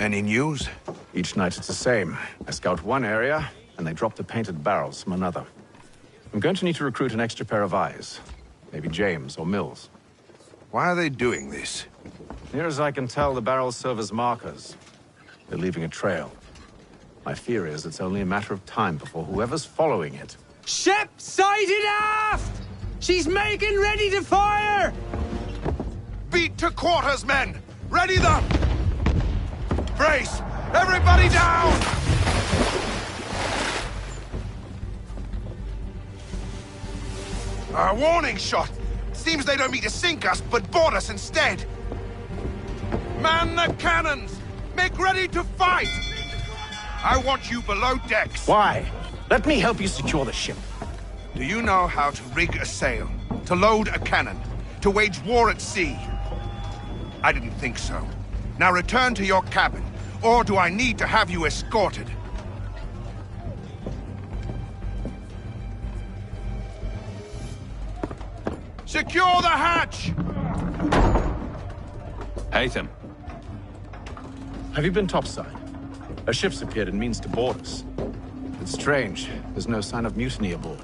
Any news? Each night it's the same. I scout one area, and they drop the painted barrels from another. I'm going to need to recruit an extra pair of eyes. Maybe James or Mills. Why are they doing this? Near as I can tell, the barrels serve as markers. They're leaving a trail. My fear is it's only a matter of time before whoever's following it... Ship sighted aft! She's making ready to fire! Beat to quarters, men! Ready them! Brace! Everybody down! A warning shot! Seems they don't mean to sink us, but board us instead! Man the cannons! Make ready to fight! I want you below decks! Why? Let me help you secure the ship. Do you know how to rig a sail? To load a cannon? To wage war at sea? I didn't think so. Now return to your cabin, or do I need to have you escorted? Secure the hatch! Haytham. Have you been topside? A ship's appeared and means to board us. It's strange. There's no sign of mutiny aboard.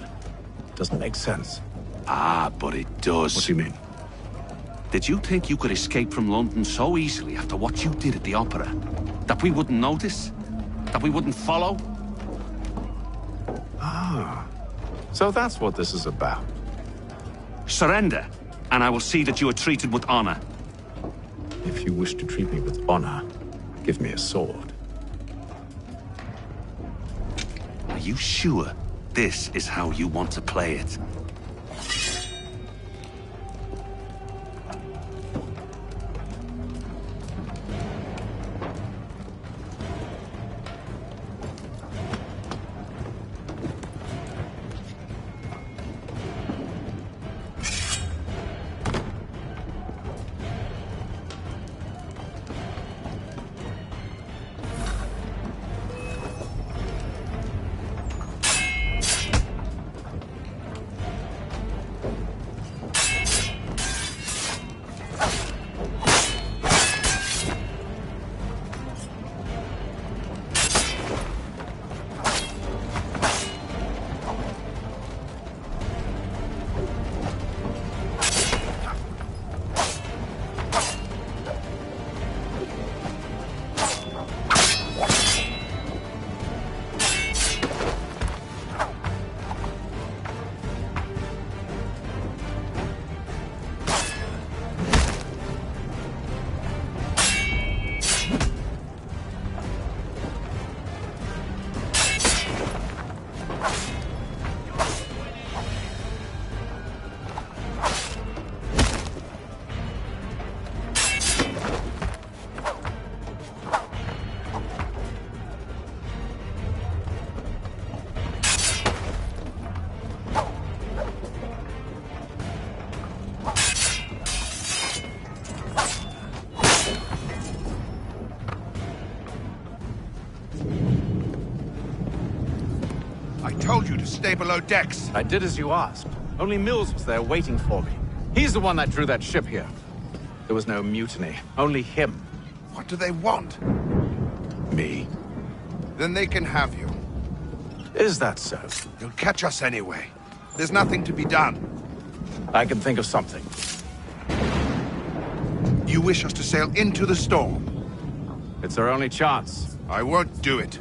Doesn't make sense. Ah, but it does. What do you mean? Did you think you could escape from London so easily after what you did at the Opera? That we wouldn't notice? That we wouldn't follow? Ah. So that's what this is about. Surrender, and I will see that you are treated with honor. If you wish to treat me with honor, give me a sword. Are you sure this is how you want to play it? Told you to stay below decks. I did as you asked. Only Mills was there waiting for me. He's the one that drew that ship here. There was no mutiny, only him. What do they want? Me. Then they can have you. Is that so? You'll catch us anyway. There's nothing to be done. I can think of something. You wish us to sail into the storm? It's our only chance. I won't do it.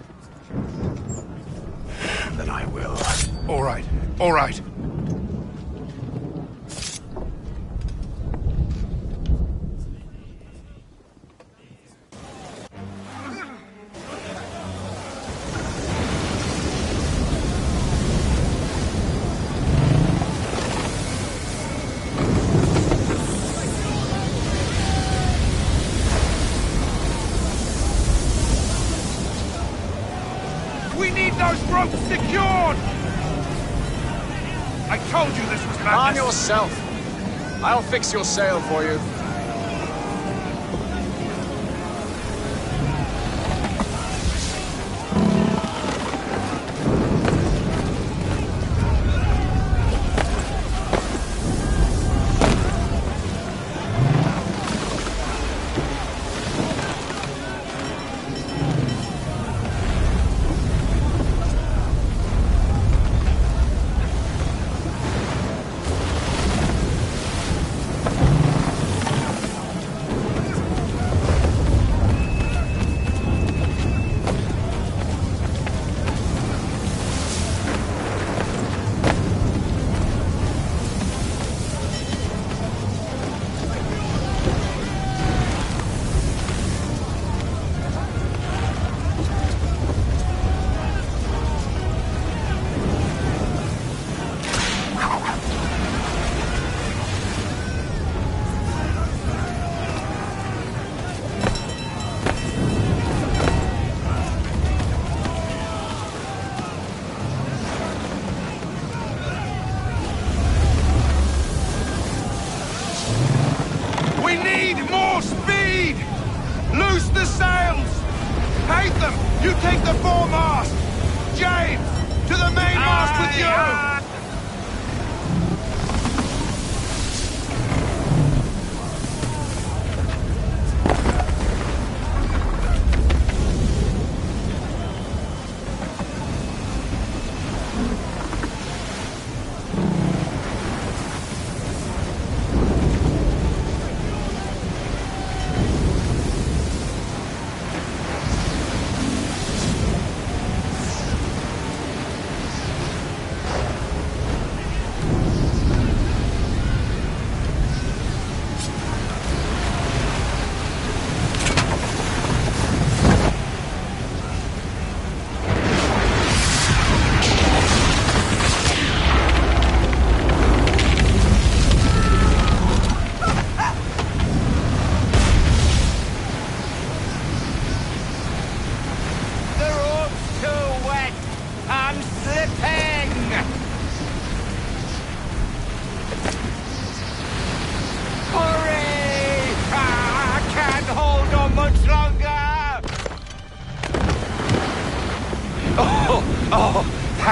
Then I will. All right, all right. We need those ropes secured! I told you this was madness. Arm yourself. I'll fix your sail for you.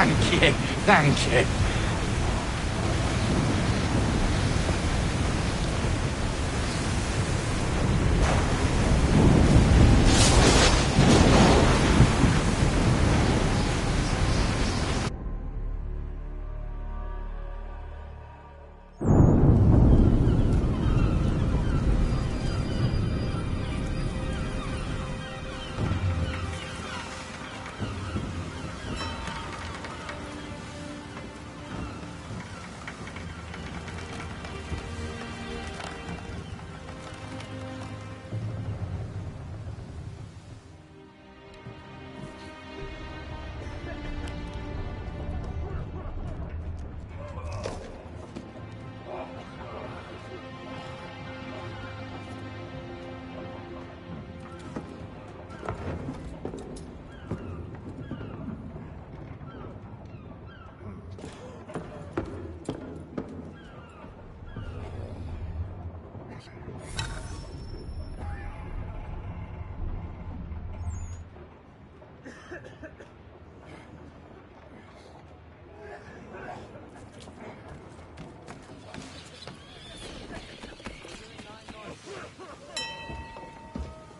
Thank you, thank you.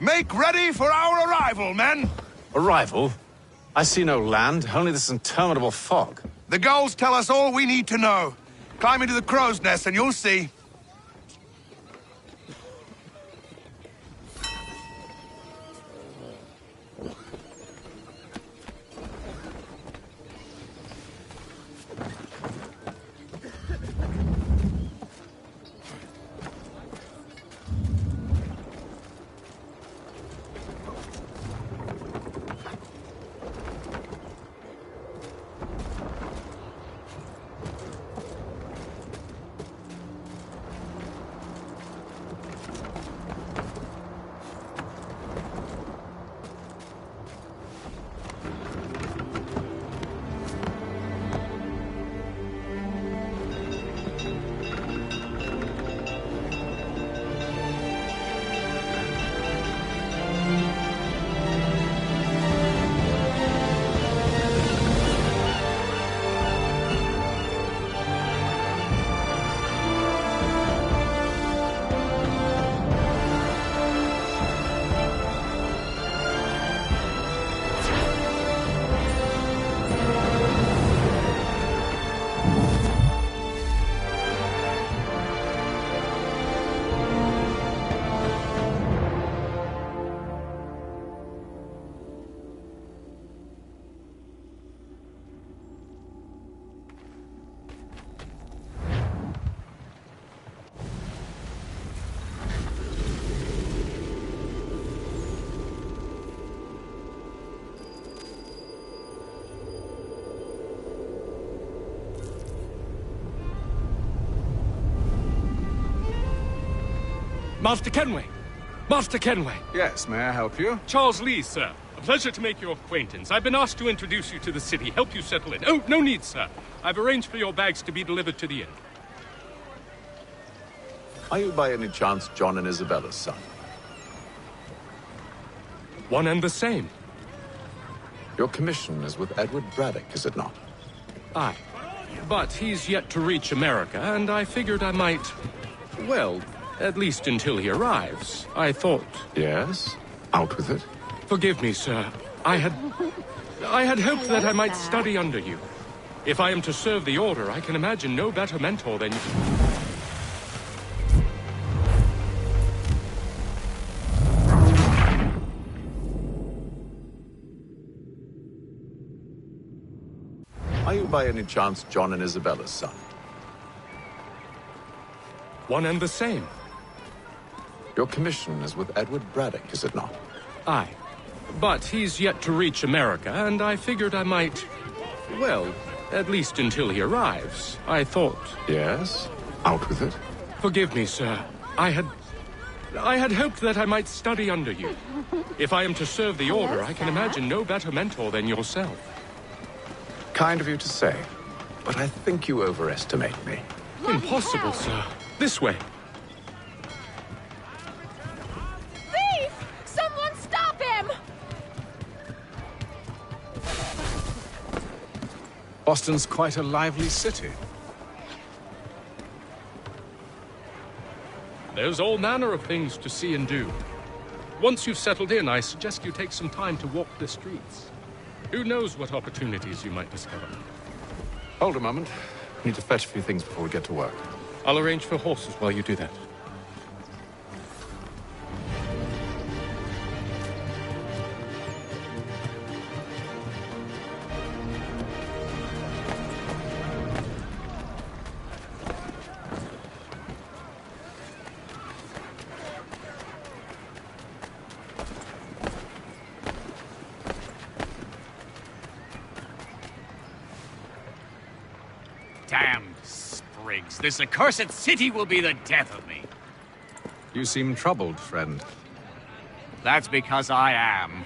Make ready for our arrival, men! Arrival? I see no land, only this interminable fog. The gulls tell us all we need to know. Climb into the crow's nest and you'll see. Master Kenway! Master Kenway! Yes, may I help you? Charles Lee, sir. A pleasure to make your acquaintance. I've been asked to introduce you to the city, help you settle in. Oh, no need, sir. I've arranged for your bags to be delivered to the inn. Are you by any chance John and Isabella's son? One and the same. Your commission is with Edward Braddock, is it not? Aye. But he's yet to reach America, and I figured I might... Well, at least until he arrives. I thought... Yes? Out with it. Forgive me, sir. I had hoped that I might study under you. If I am to serve the Order, I can imagine no better mentor than you. Are you by any chance John and Isabella's son? One and the same. Your commission is with Edward Braddock, is it not? Aye. But he's yet to reach America, and I figured I might... Well, at least until he arrives. I thought... Yes? Out with it. Forgive me, sir. I had hoped that I might study under you. If I am to serve the Order, I can imagine no better mentor than yourself. Kind of you to say, but I think you overestimate me. Impossible, sir. This way. Thief! Someone stop him! Boston's quite a lively city. There's all manner of things to see and do. Once you've settled in, I suggest you take some time to walk the streets. Who knows what opportunities you might discover. Hold a moment. Need to fetch a few things before we get to work. I'll arrange for horses while you do that. Damned sprigs. This accursed city will be the death of me. You seem troubled, friend. That's because I am.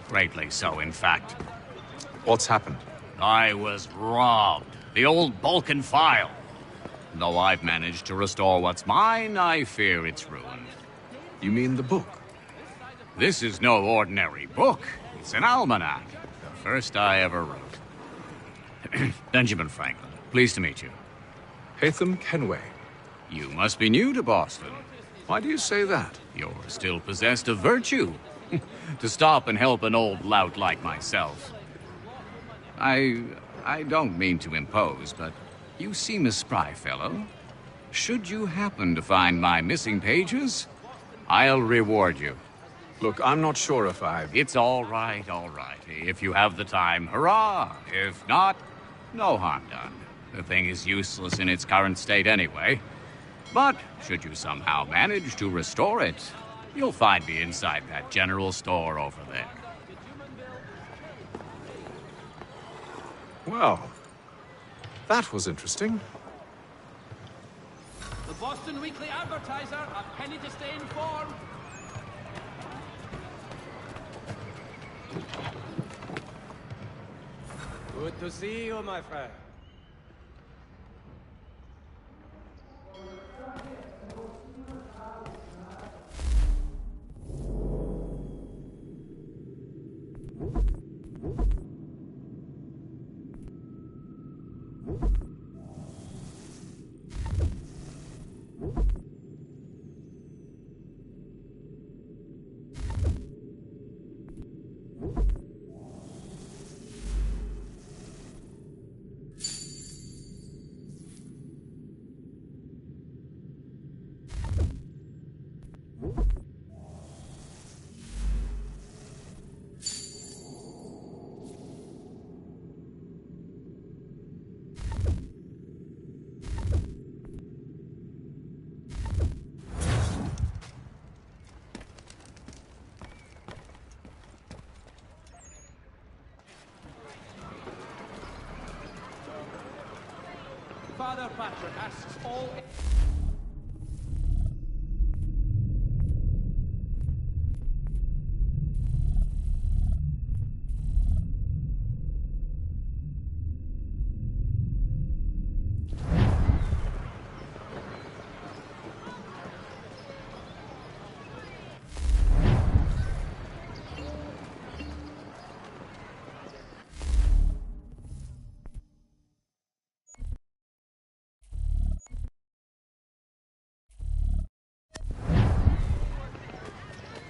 Greatly so, in fact. What's happened? I was robbed. The old Balkan file. Though I've managed to restore what's mine, I fear it's ruined. You mean the book? This is no ordinary book. It's an almanac. The first I ever wrote. Benjamin Franklin, pleased to meet you. Haytham Kenway. You must be new to Boston. Why do you say that? You're still possessed of virtue. To stop and help an old lout like myself. I don't mean to impose, but you seem a spry fellow. Should you happen to find my missing pages, I'll reward you. Look, I'm not sure if It's all right, all right. If you have the time, hurrah! If not, no harm done. The thing is useless in its current state anyway. But should you somehow manage to restore it, you'll find me inside that general store over there. Well, that was interesting. The Boston Weekly Advertiser, a penny to stay informed. Good to see you, my friend. Father Patrick asks all...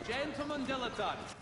Gentleman dilettante.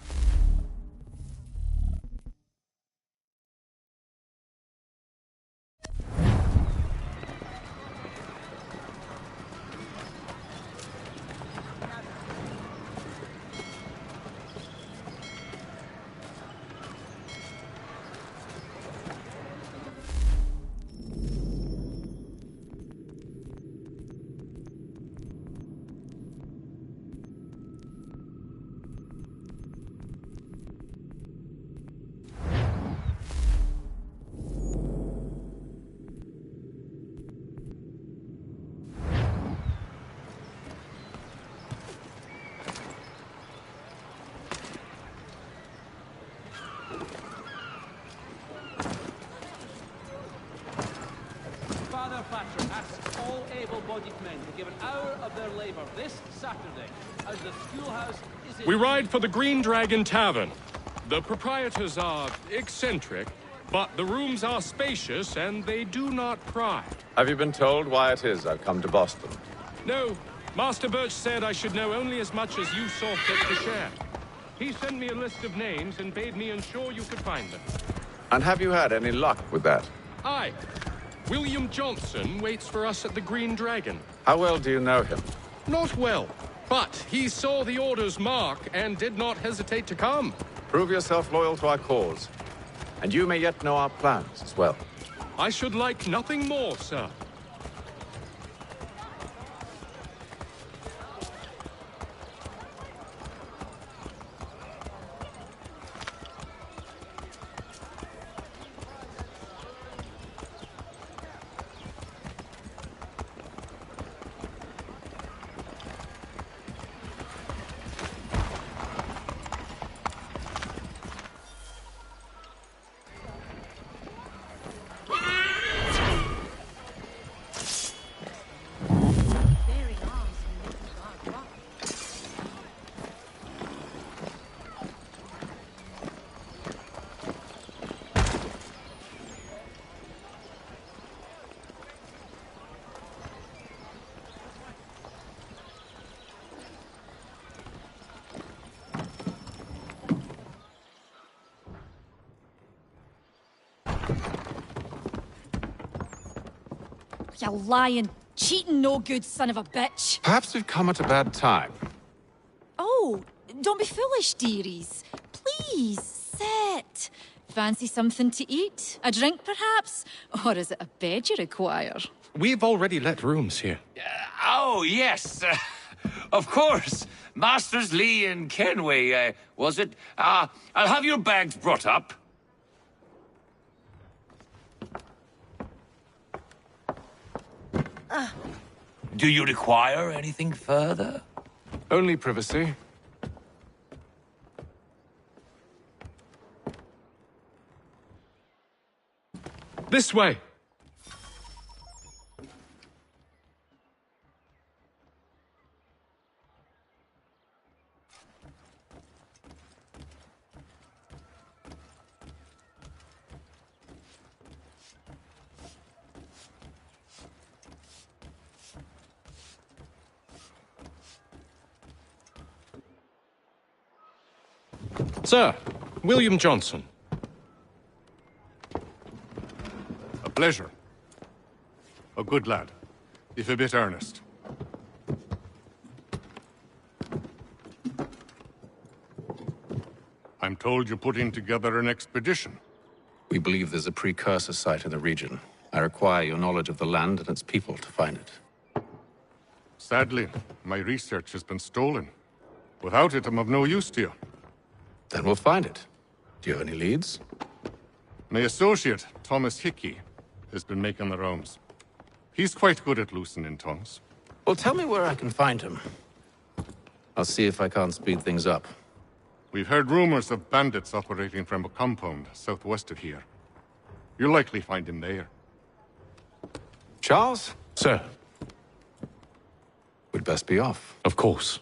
Father Patrick asks all able-bodied men to give an hour of their labor this Saturday, as the schoolhouse is in... We ride for the Green Dragon Tavern. The proprietors are eccentric, But the rooms are spacious, and they do not pry. Have you been told why it is I've come to Boston? No, Master Birch said I should know only as much as you saw fit to share. He sent me a list of names and bade me ensure you could find them. And have you had any luck with that? Aye. William Johnson waits for us at the Green Dragon. How well do you know him? Not well, but he saw the Order's mark and did not hesitate to come. Prove yourself loyal to our cause. And you may yet know our plans as well. I should like nothing more, sir. You lying, cheating, no good son of a bitch. Perhaps we've come at a bad time. Oh, don't be foolish, dearies. Please, sit. Fancy something to eat? A drink, perhaps? Or is it a bed you require? We've already let rooms here. Oh, yes. Of course. Masters Lee and Kenway, was it? I'll have your bags brought up. Do you require anything further? Only privacy. This way. Sir, William Johnson. A pleasure. A good lad, if a bit earnest. I'm told you're putting together an expedition. We believe there's a precursor site in the region. I require your knowledge of the land and its people to find it. Sadly, my research has been stolen. Without it, I'm of no use to you. Then we'll find it. Do you have any leads? My associate, Thomas Hickey, has been making the rounds. He's quite good at loosening tongues. Well, tell me where I can find him. I'll see if I can't speed things up. We've heard rumors of bandits operating from a compound southwest of here. You'll likely find him there. Charles? Sir. We'd best be off. Of course.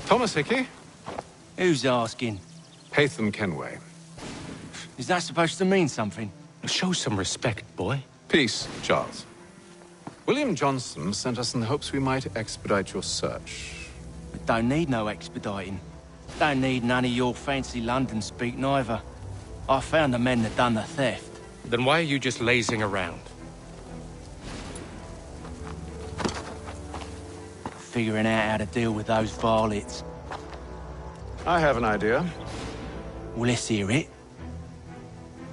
Thomas Hickey? Who's asking? Haytham Kenway. Is that supposed to mean something? Show some respect, boy. Peace, Charles. William Johnson sent us in the hopes we might expedite your search. We don't need no expediting. Don't need none of your fancy London speak neither. I found the men that done the theft. Then why are you just lazing around? figuring out how to deal with those varlets. I have an idea. Well, let's hear it.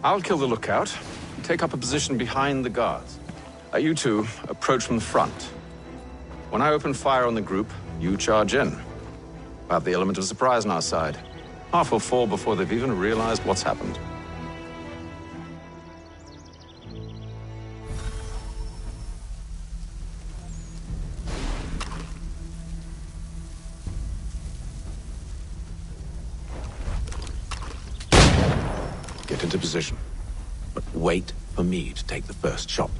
I'll kill the lookout and take up a position behind the guards. You two approach from the front. When I open fire on the group, you charge in. We'll have the element of surprise on our side. Half will fall before they've even realized what's happened. Get into position. But wait for me to take the first shot.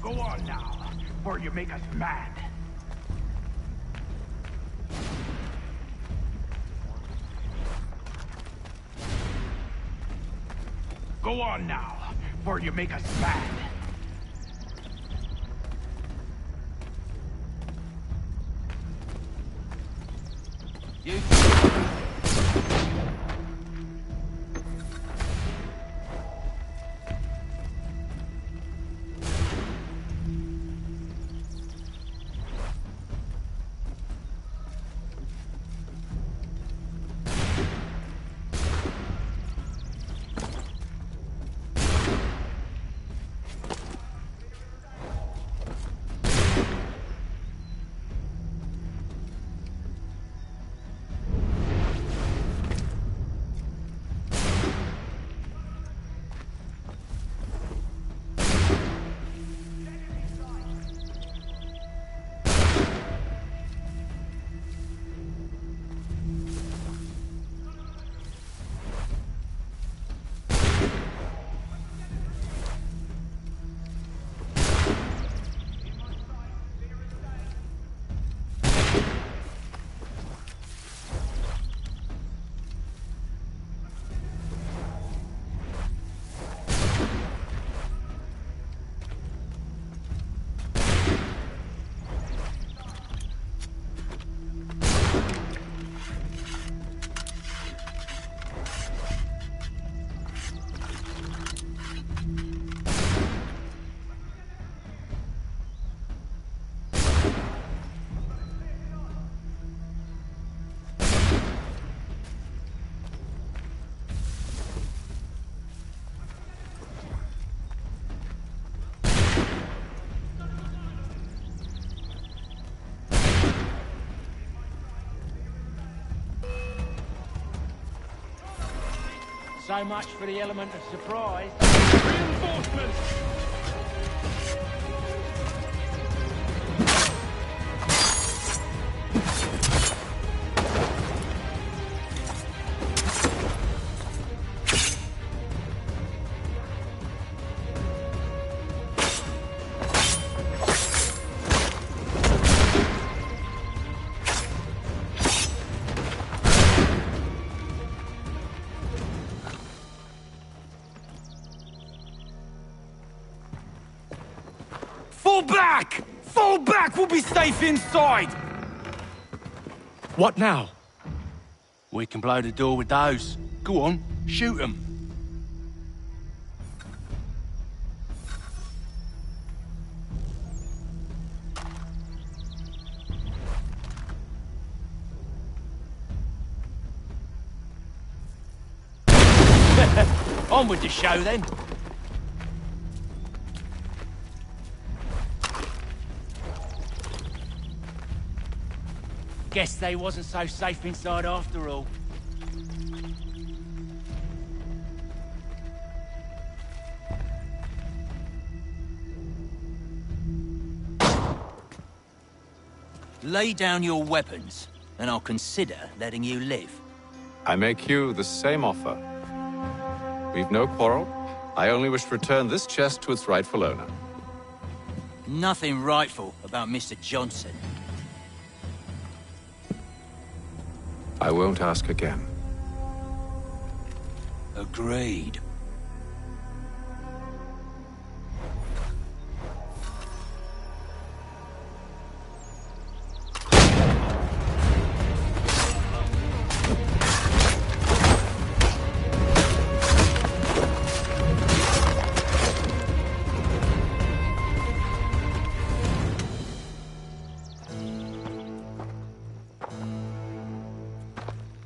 Go on now, before you make us mad. Go on now, before you make us mad. You... So much for the element of surprise. Reinforcements! Fall back! Fall back! We'll be safe inside! What now? We can blow the door with those. Go on, shoot them. On with the show then. Guess they wasn't so safe inside after all. Lay down your weapons, and I'll consider letting you live. I make you the same offer. We've no quarrel. I only wish to return this chest to its rightful owner. Nothing rightful about Mr. Johnson. I won't ask again. Agreed.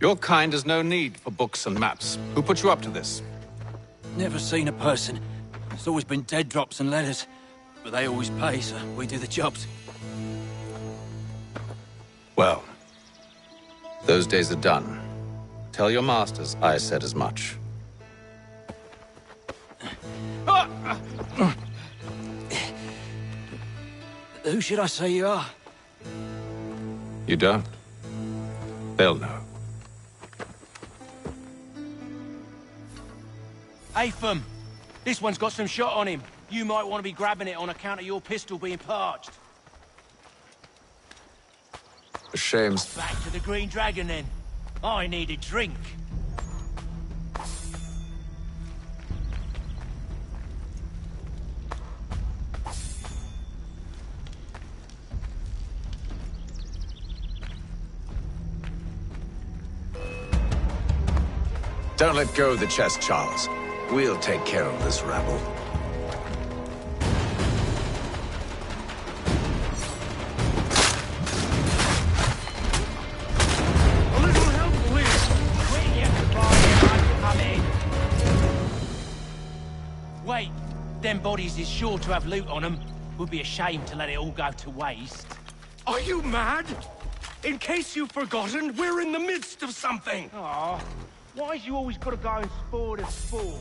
Your kind has no need for books and maps. Who put you up to this? Never seen a person. It's always been dead drops and letters. But they always pay, so we do the jobs. Well, those days are done. Tell your masters I said as much. Who should I say you are? You don't? They'll know. Atham! This one's got some shot on him. You might want to be grabbing it on account of your pistol being parched. A shame. Back to the Green Dragon, then. I need a drink. Don't let go of the chest, Charles. We'll take care of this rabble. A little help, please. Wait, them bodies is sure to have loot on them. Would be a shame to let it all go to waste. Are you mad? In case you've forgotten, we're in the midst of something. Aw, why's you always gotta go and spoil the sport?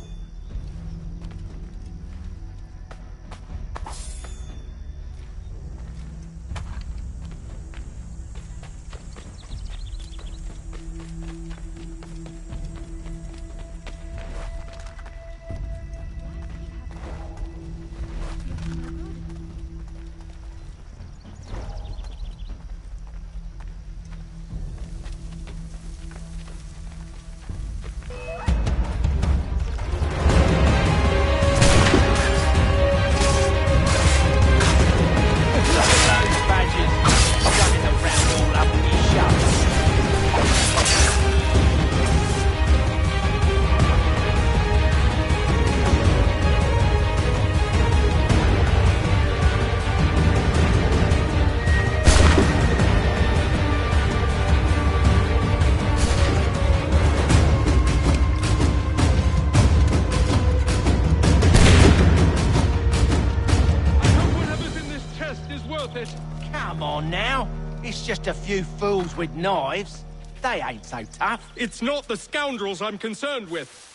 Come on now. It's just a few fools with knives. They ain't so tough. It's not the scoundrels I'm concerned with.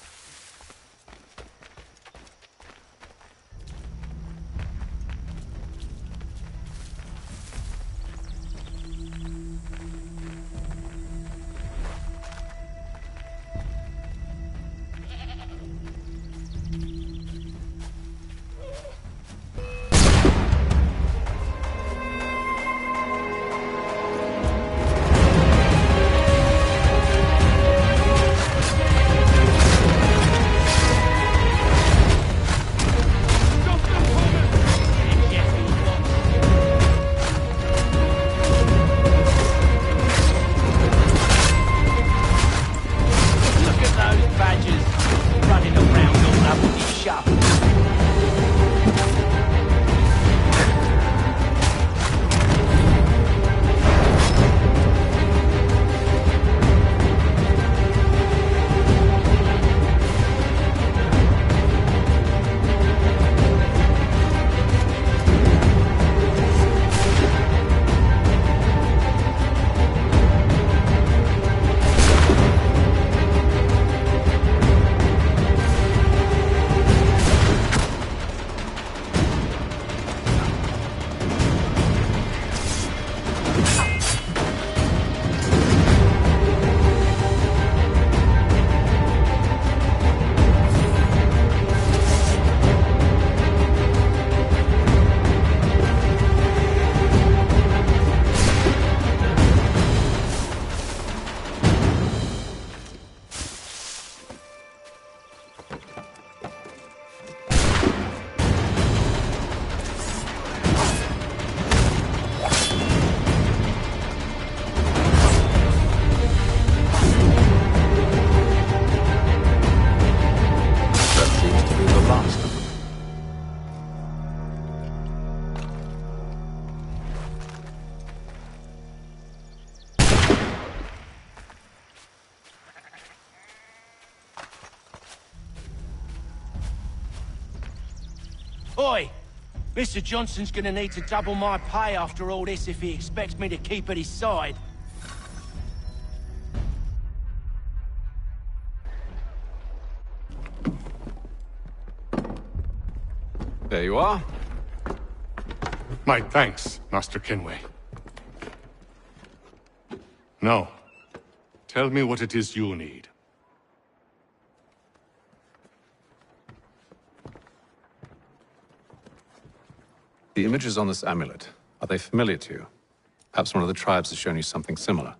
Oi! Mr. Johnson's gonna need to double my pay after all this if he expects me to keep at his side. There you are. My thanks, Master Kenway. Now, tell me what it is you need. The images on this amulet, are they familiar to you? Perhaps one of the tribes has shown you something similar.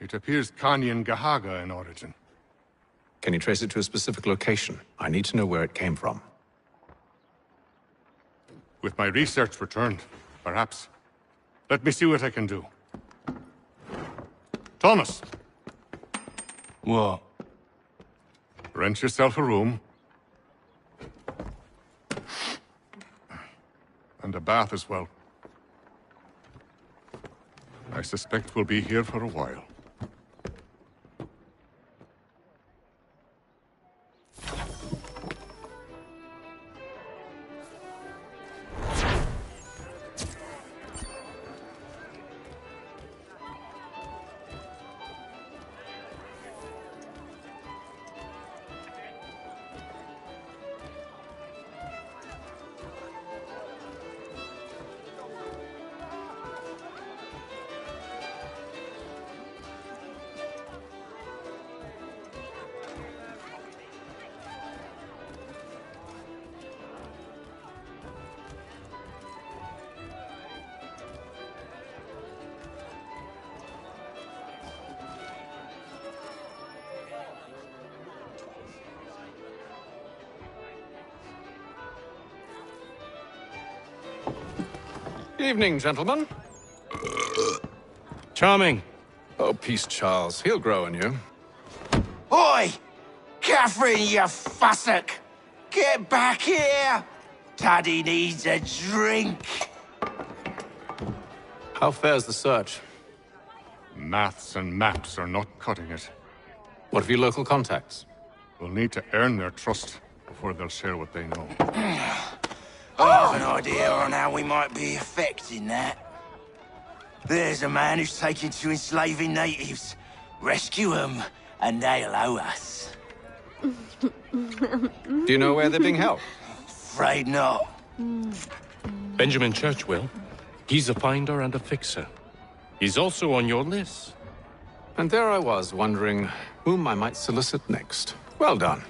It appears Kanyan Gahaga in origin. Can you trace it to a specific location? I need to know where it came from. With my research returned, perhaps. Let me see what I can do. Thomas! What? Rent yourself a room. And a bath as well. I suspect we'll be here for a while. Evening, gentlemen. Charming. Oh, peace, Charles. He'll grow on you. Oi! Catherine, you fussock! Get back here! Taddy needs a drink. How fares the search? Maths and maps are not cutting it. What of your local contacts? We'll need to earn their trust before they'll share what they know. I have an idea on how we might be affecting that. There's a man who's taken to enslaving natives. Rescue them, and they'll owe us. Do you know where they're being held? Afraid not. Benjamin Churchwill. He's a finder and a fixer. He's also on your list. And there I was, wondering whom I might solicit next. Well done.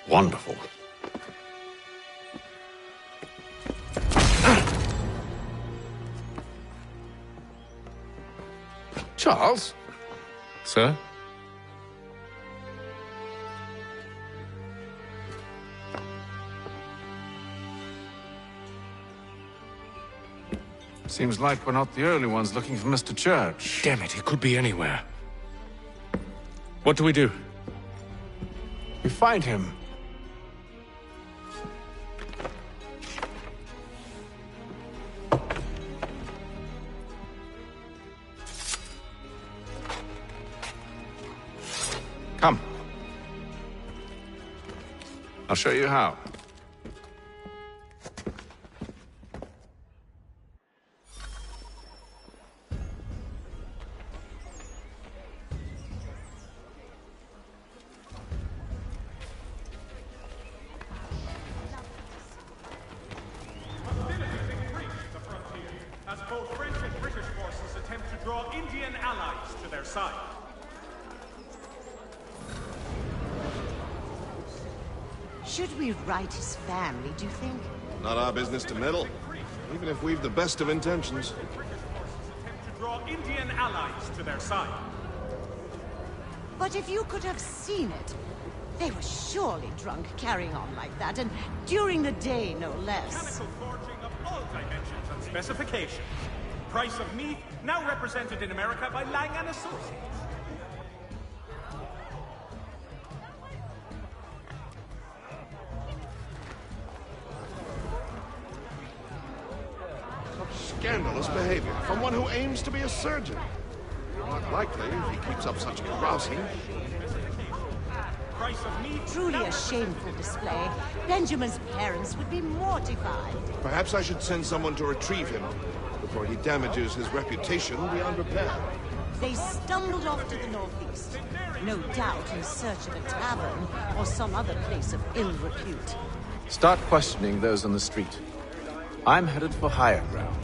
Wonderful. Charles? Sir? Seems like we're not the only ones looking for Mr. Church. Damn it, he could be anywhere. What do we do? We find him. Come. I'll show you how. Both Indian allies to their side. Should we right his family, do you think? Not our business to meddle, even if we've the best of intentions. To draw Indian allies to their side. But if you could have seen it, they were surely drunk carrying on like that, and during the day, no less. Mechanical forging of all dimensions and specifications. Price of meat, now represented in America by Lang & Associates. Scandalous behavior from one who aims to be a surgeon. Not likely if he keeps up such carousing. Truly a shameful display. Benjamin's parents would be mortified. Perhaps I should send someone to retrieve him before he damages his reputation beyond repair. They stumbled off to the northeast, no doubt in search of a tavern or some other place of ill repute. Start questioning those on the street. I'm headed for higher ground.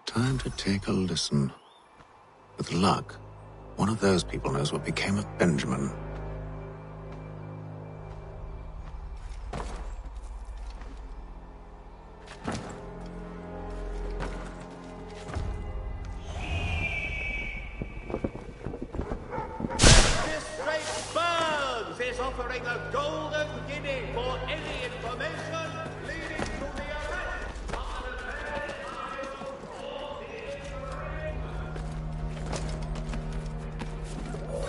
Time to take a listen. With luck, one of those people knows what became of Benjamin. Magistrate Burns is offering a golden guinea for any information leading to the arrest.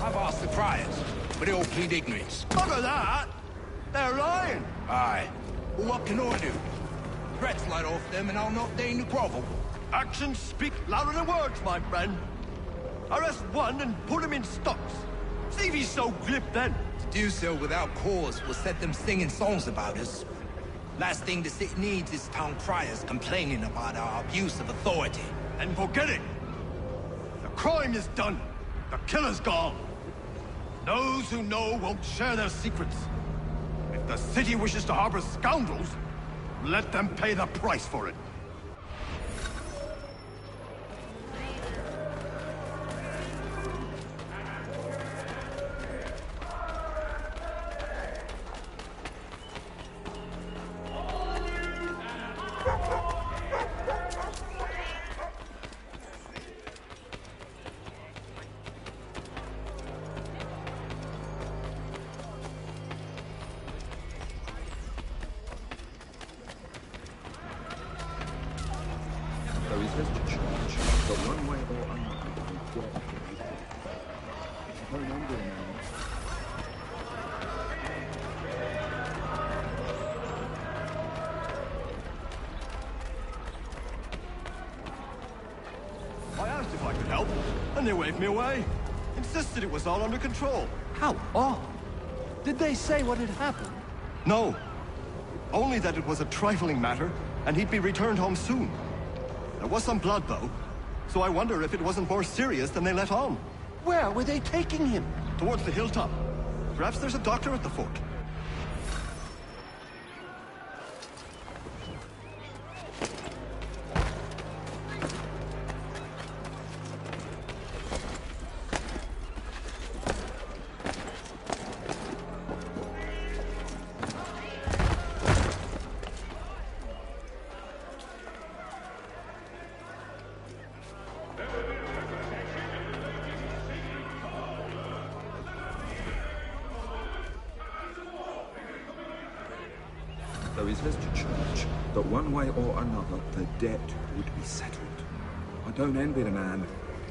I've asked the friars, but they all plead ignorance. Bugger that! They're lying! Aye. Well, what can I do? Threats light off them and I'll not deign to grovel. Actions speak louder than words, my friend. Arrest one and put him in stocks. See if he's so glib then. To do so without cause will set them singing songs about us. Last thing the city needs is town criers complaining about our abuse of authority. And forget it! The crime is done. The killer's gone. Those who know won't share their secrets. If the city wishes to harbor scoundrels, let them pay the price for it. I asked if I could help, and they waved me away. Insisted it was all under control. How odd. Did they say what had happened? No. Only that it was a trifling matter, and he'd be returned home soon. There was some blood, though, so I wonder if it wasn't more serious than they let on. Where were they taking him? Towards the hilltop. Perhaps there's a doctor at the fort. Though he's left to church, that one way or another the debt would be settled. I don't envy the man.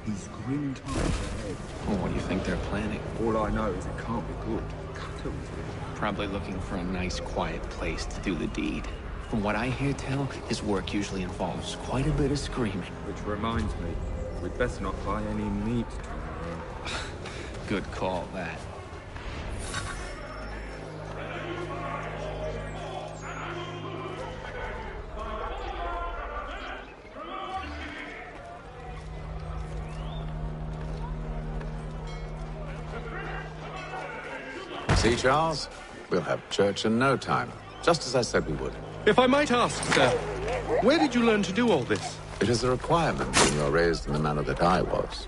He's grim times ahead. Well, what do you think they're planning? All I know is it can't be good. Cutter is Probably looking for a nice, quiet place to do the deed. From what I hear tell, his work usually involves quite a bit of screaming. Which reminds me, we'd best not buy any meat tomorrow. Good call, that. See, Charles? We'll have church in no time, just as I said we would. If I might ask, sir, where did you learn to do all this? It is a requirement when you're raised in the manner that I was.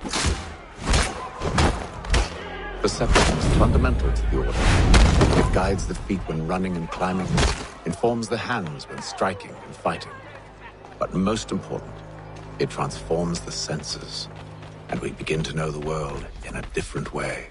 Perception is fundamental to the order. It guides the feet when running and climbing, informs the hands when striking and fighting. But most important, it transforms the senses, and we begin to know the world in a different way.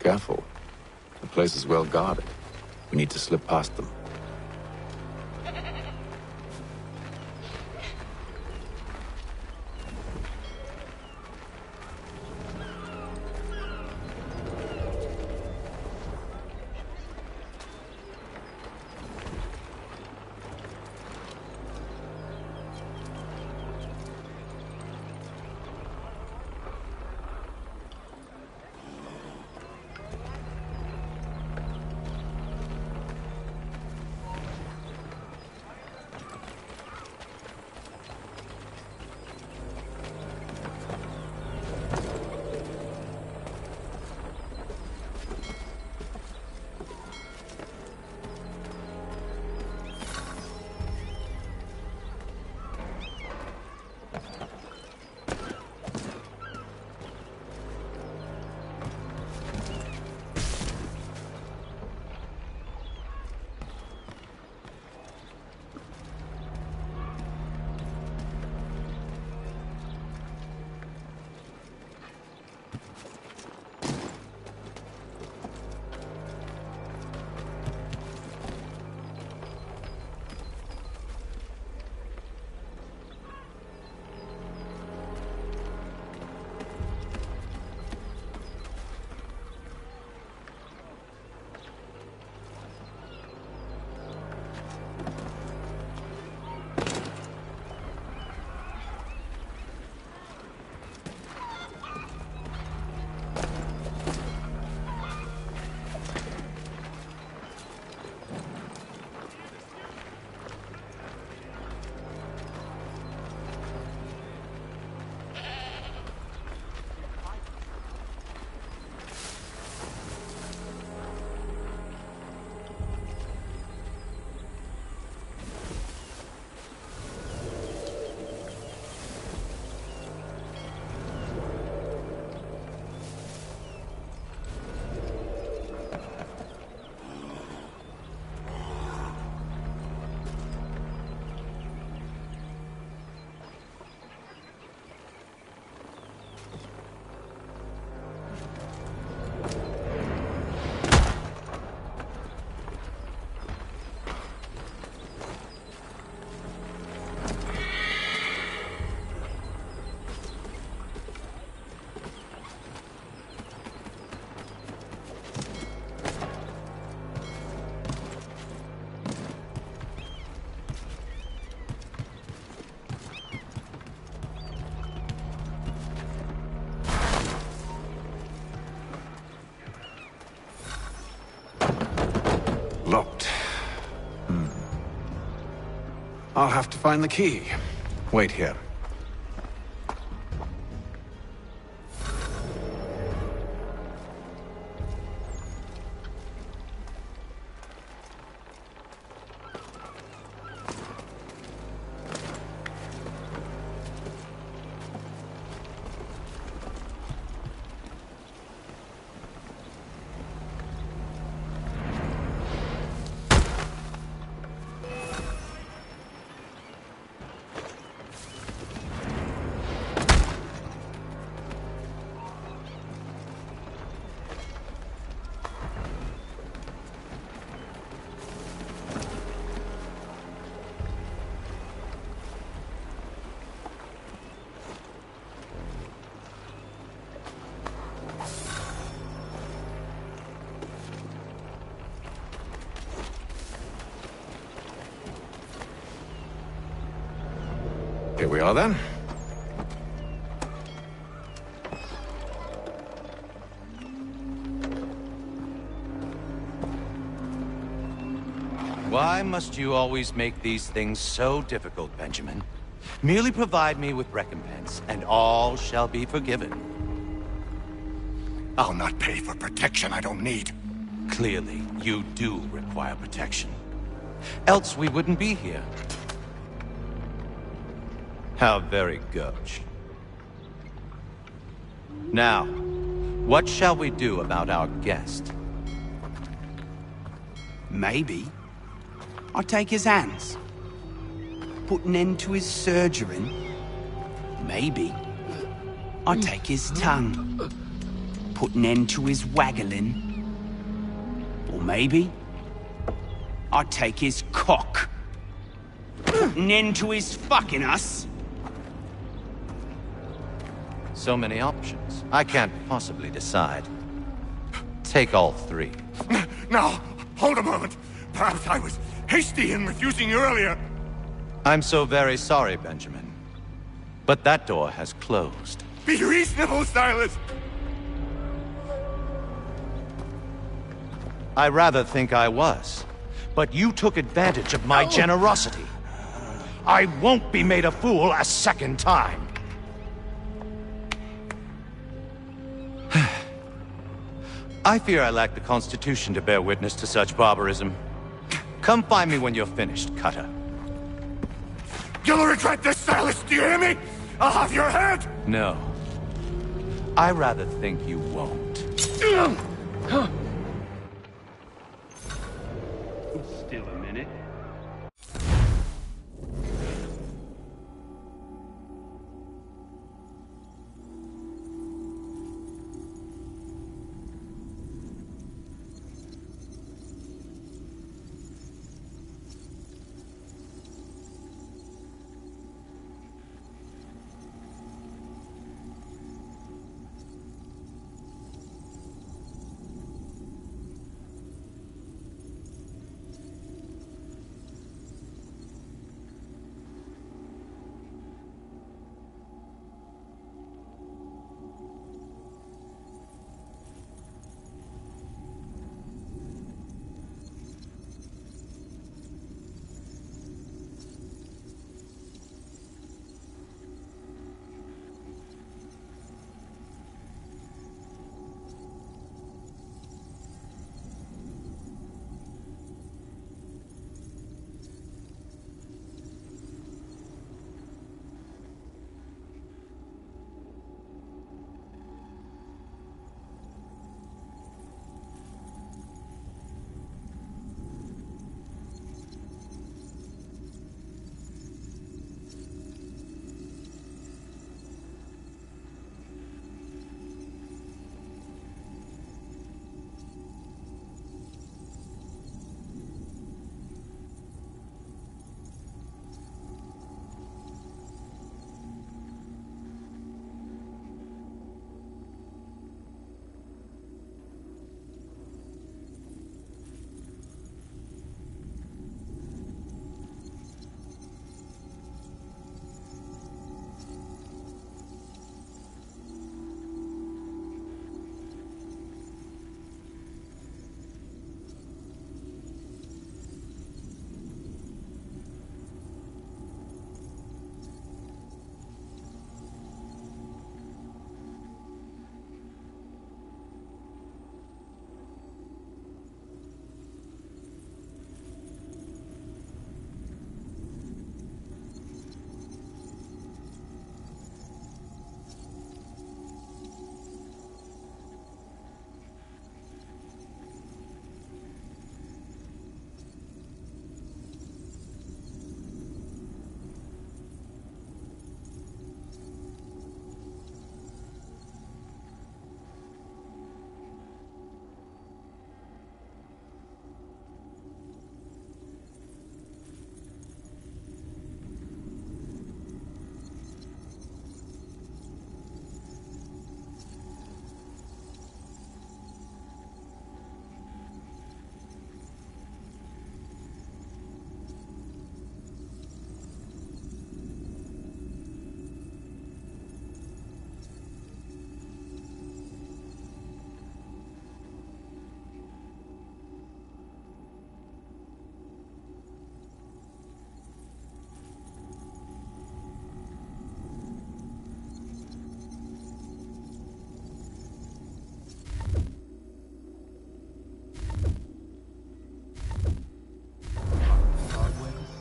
Careful. The place is well guarded. We need to slip past them. Locked. I'll have to find the key. Wait here. Here we are, then. Why must you always make these things so difficult, Benjamin? Merely provide me with recompense, and all shall be forgiven. I'll not pay for protection I don't need. Clearly, you do require protection. Else we wouldn't be here. How very gauche. Now, what shall we do about our guest? Maybe I'll take his hands. Put an end to his surgering. Maybe I'll take his tongue. Put an end to his waggling. Or maybe I'll take his cock. Put an end to his fucking us. So many options. I can't possibly decide. Take all three. Now, hold a moment. Perhaps I was hasty in refusing you earlier. I'm so very sorry, Benjamin. But that door has closed. Be reasonable, Silas! I rather think I was. But you took advantage of my generosity. I won't be made a fool a second time. I fear I lack the constitution to bear witness to such barbarism. Come find me when you're finished, Cutter. You'll regret this, Silas, do you hear me? I'll have your head! No. I rather think you won't. Still a minute.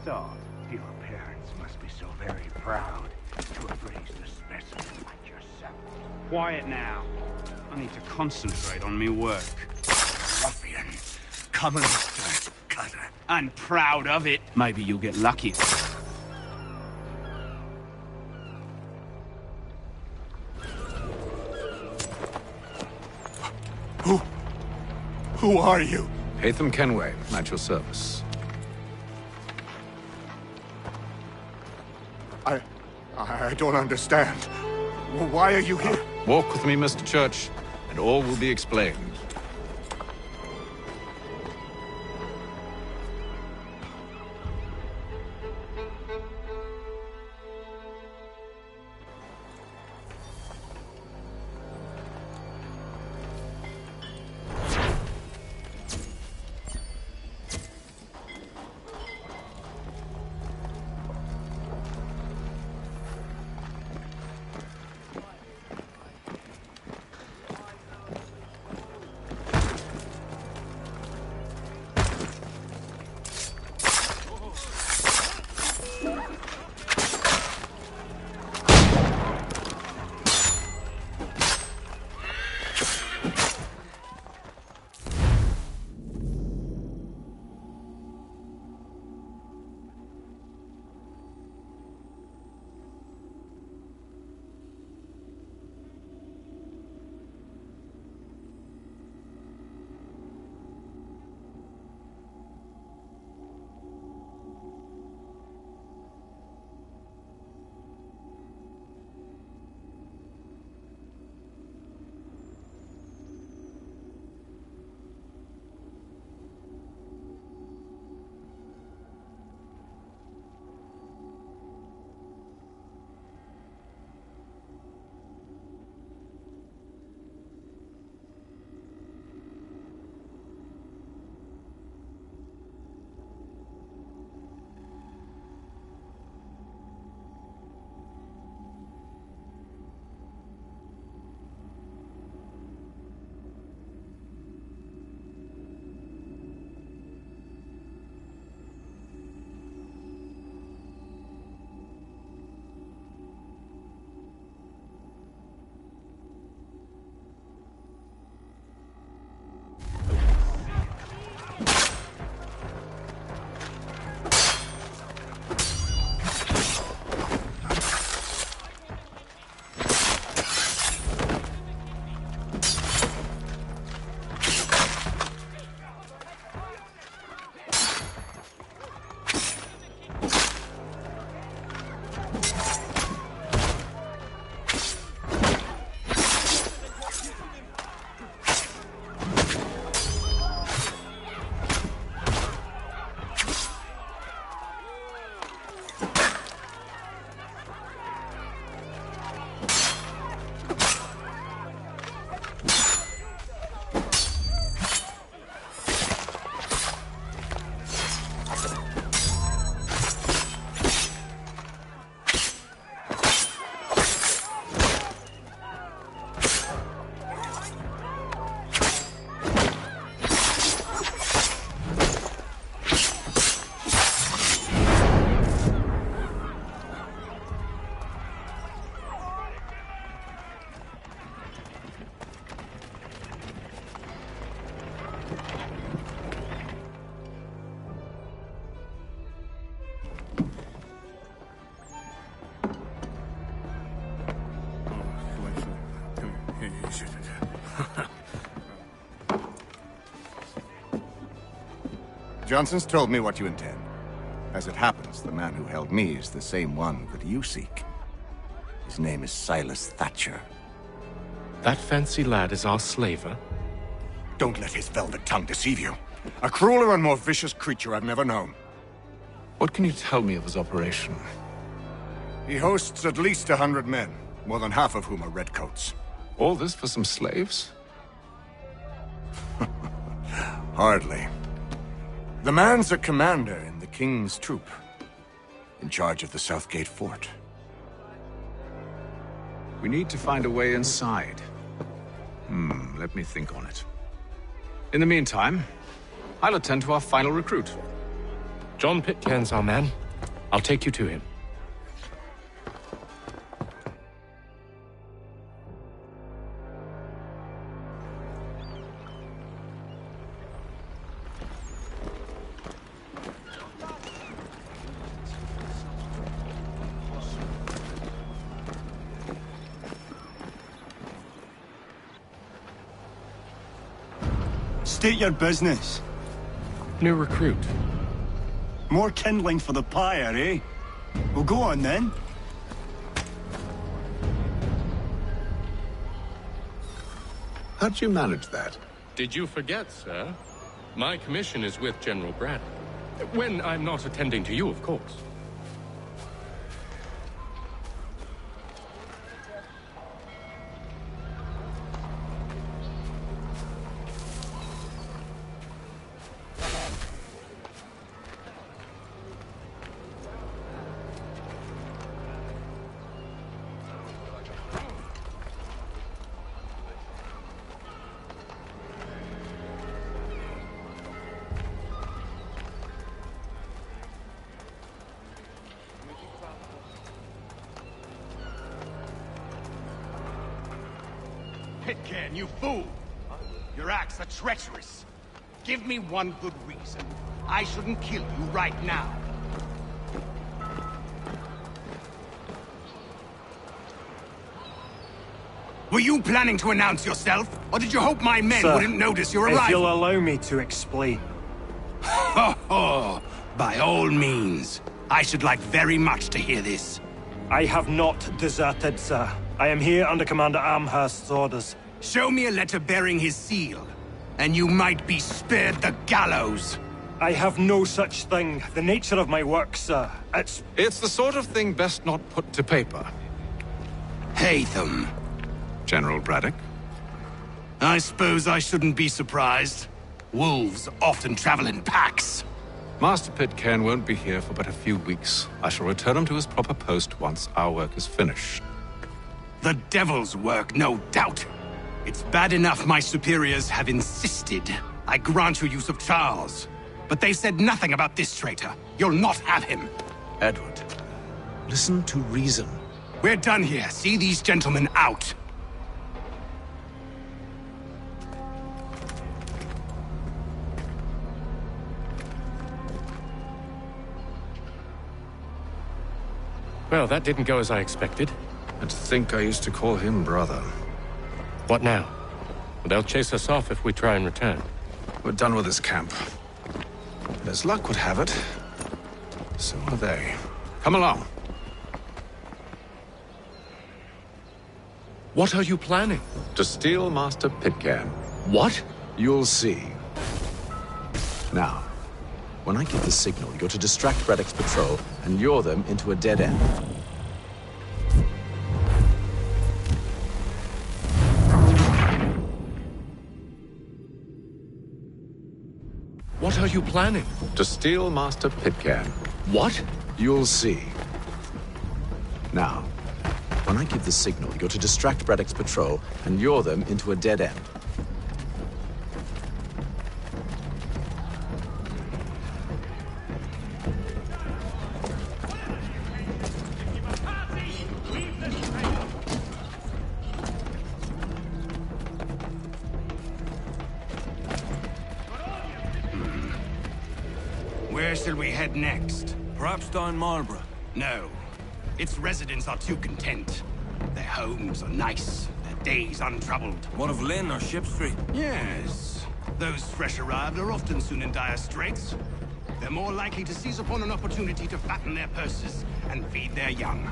thought. Your parents must be so very proud to have raised a specimen like yourself. Quiet now. I need to concentrate on me work. Ruffian. Common dirt cutter. I'm proud of it. Maybe you'll get lucky. Who are you? Hatham Kenway, at your service. I don't understand. Why are you here? Walk with me, Mr. Church, and all will be explained. Johnson's told me what you intend. As it happens, the man who held me is the same one that you seek. His name is Silas Thatcher. That fancy lad is our slaver? Don't let his velvet tongue deceive you. A crueler and more vicious creature I've never known. What can you tell me of his operation? He hosts at least 100 men, more than half of whom are redcoats. All this for some slaves? Hardly. The man's a commander in the King's troop, in charge of the Southgate Fort. We need to find a way inside. Let me think on it. In the meantime, I'll attend to our final recruit. John Pitcairn's our man. I'll take you to him. State your business. New recruit. More kindling for the pyre, eh? Well, go on then. How'd you manage that? Did you forget, sir? My commission is with General Braddock. When I'm not attending to you, of course. Pitcairn, you fool! Your acts are treacherous. Give me one good reason. I shouldn't kill you right now. Were you planning to announce yourself? Or did you hope my men Sir, wouldn't notice your arrival? if you'll allow me to explain. Ho ho! By all means. I should like very much to hear this. I have not deserted, sir. I am here under Commander Amherst's orders. Show me a letter bearing his seal, and you might be spared the gallows. I have no such thing. The nature of my work, sir, it's the sort of thing best not put to paper. Haytham. General Braddock? I suppose I shouldn't be surprised. Wolves often travel in packs. Master Pitcairn won't be here for but a few weeks. I shall return him to his proper post once our work is finished. The devil's work, no doubt. It's bad enough my superiors have insisted I grant you use of Charles. But they've said nothing about this traitor. You'll not have him. Edward, listen to reason. We're done here. See these gentlemen out. Well, that didn't go as I expected. And to think I used to call him brother. What now? They'll chase us off if we try and return. We're done with this camp. And as luck would have it, so are they. Come along. What are you planning? To steal Master Pitcairn. What? You'll see. Now, when I give the signal, you're to distract Braddock's patrol and lure them into a dead end. What are you planning? To steal Master Pitcairn. What? You'll see. Now, when I give the signal, you're to distract Braddock's patrol and lure them into a dead end. Where shall we head next? Perhaps down Marlborough. No. Its residents are too content. Their homes are nice, their days untroubled. One of Lynn or Ship Street? Yes. Those fresh arrived are often soon in dire straits. They're more likely to seize upon an opportunity to fatten their purses and feed their young.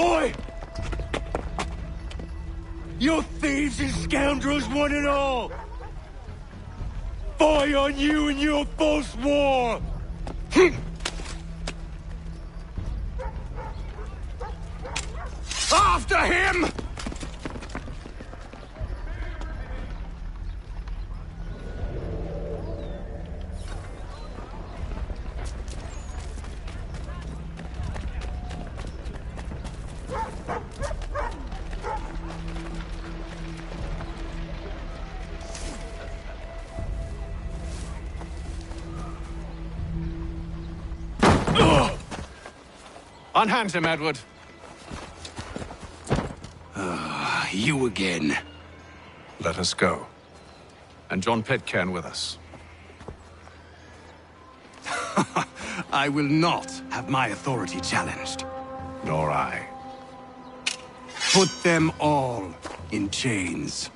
Boy! You thieves and scoundrels, one and all! Fire on you and your false war! After him! Unhand him, Edward. You again. Let us go. And John Pitcairn with us. I will not have my authority challenged. Nor I. Put them all in chains.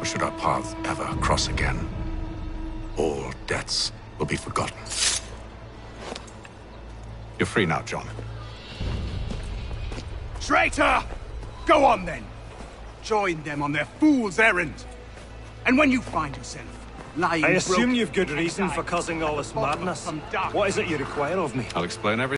should our paths ever cross again, all debts will be forgotten. You're free now, John. Traitor! Go on then! Join them on their fool's errand! And when you find yourself lying I assume broken you've good reason for causing all this madness. What is it you require of me? I'll explain everything.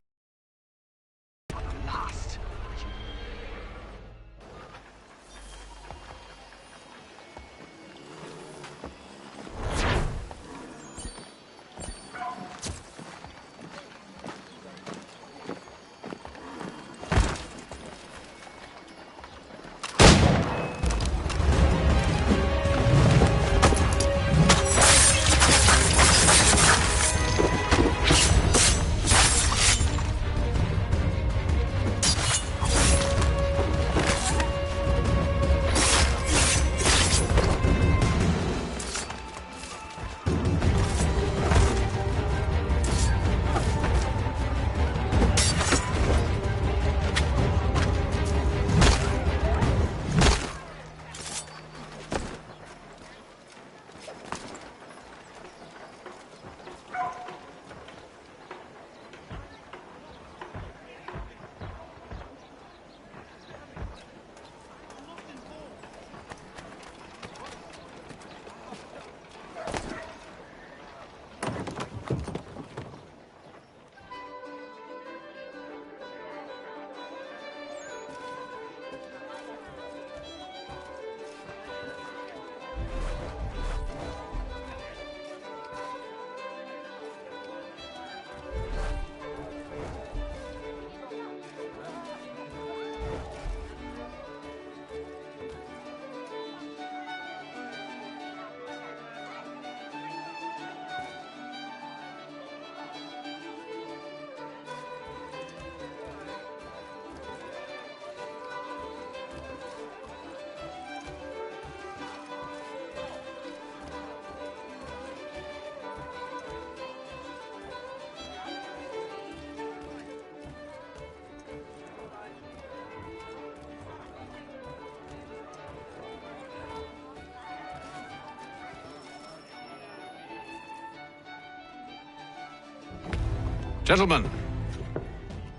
Gentlemen,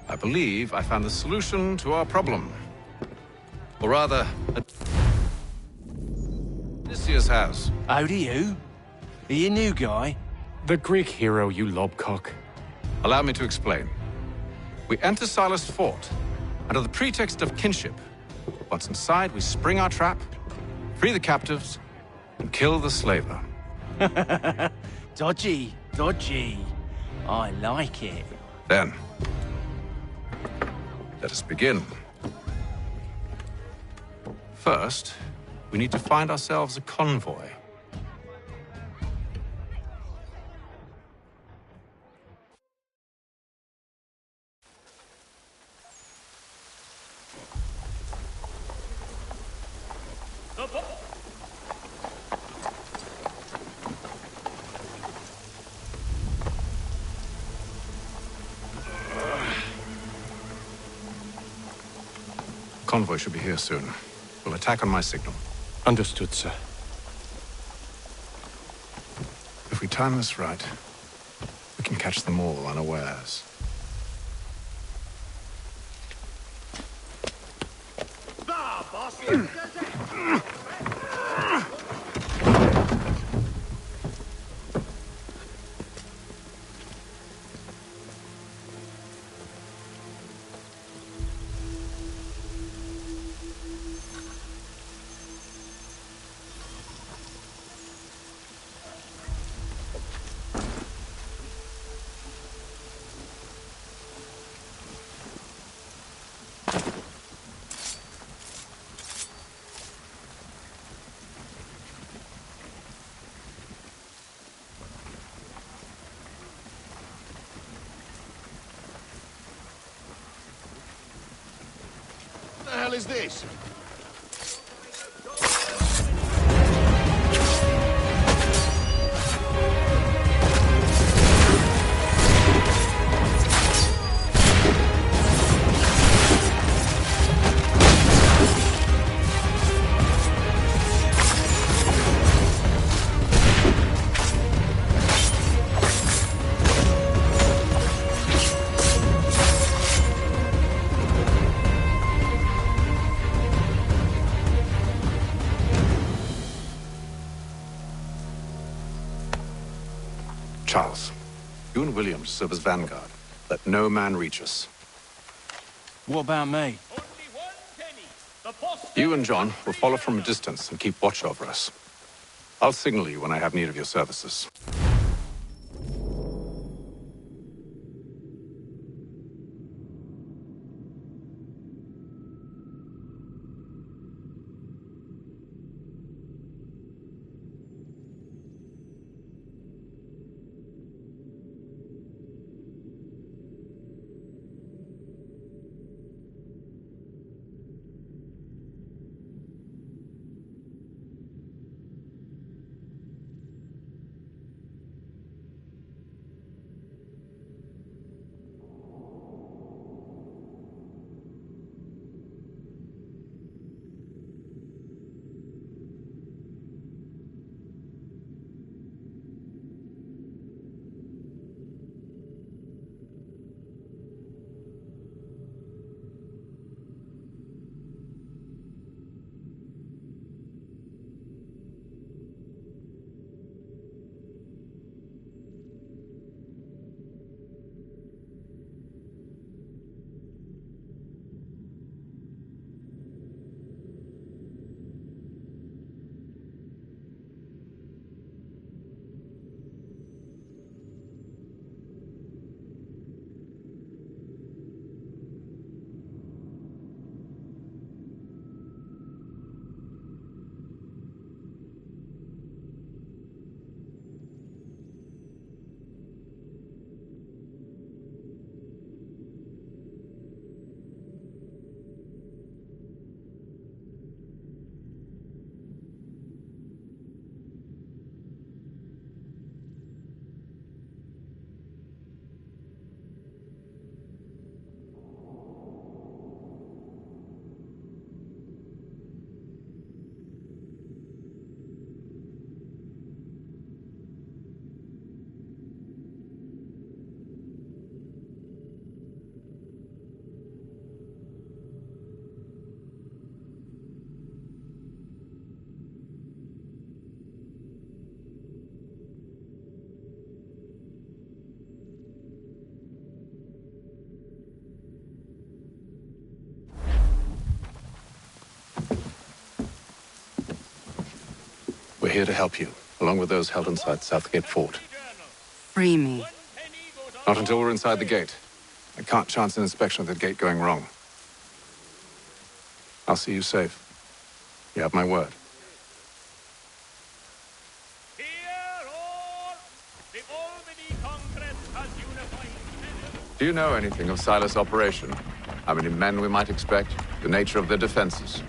I believe I found the solution to our problem. Or rather, Odysseus has. How do you? Are you a new guy? The Greek hero, you lobcock. Allow me to explain. We enter Silas' fort, under the pretext of kinship. Once inside, we spring our trap, free the captives, and kill the slaver. Dodgy, dodgy. I like it. Then, let us begin. First, we need to find ourselves a convoy. Convoy should be here soon. We'll attack on my signal. Understood, sir. If we time this right, we can catch them all unawares. What the hell is this? Charles, you and William serve as vanguard. Let no man reach us. What about me? You and John will follow from a distance and keep watch over us. I'll signal you when I have need of your services. We're here to help you, along with those held inside Southgate Fort. Free me. Not until we're inside the gate. I can't chance an inspection of the gate going wrong. I'll see you safe. You have my word. Do you know anything of Silas' operation? How many men we might expect? The nature of their defenses?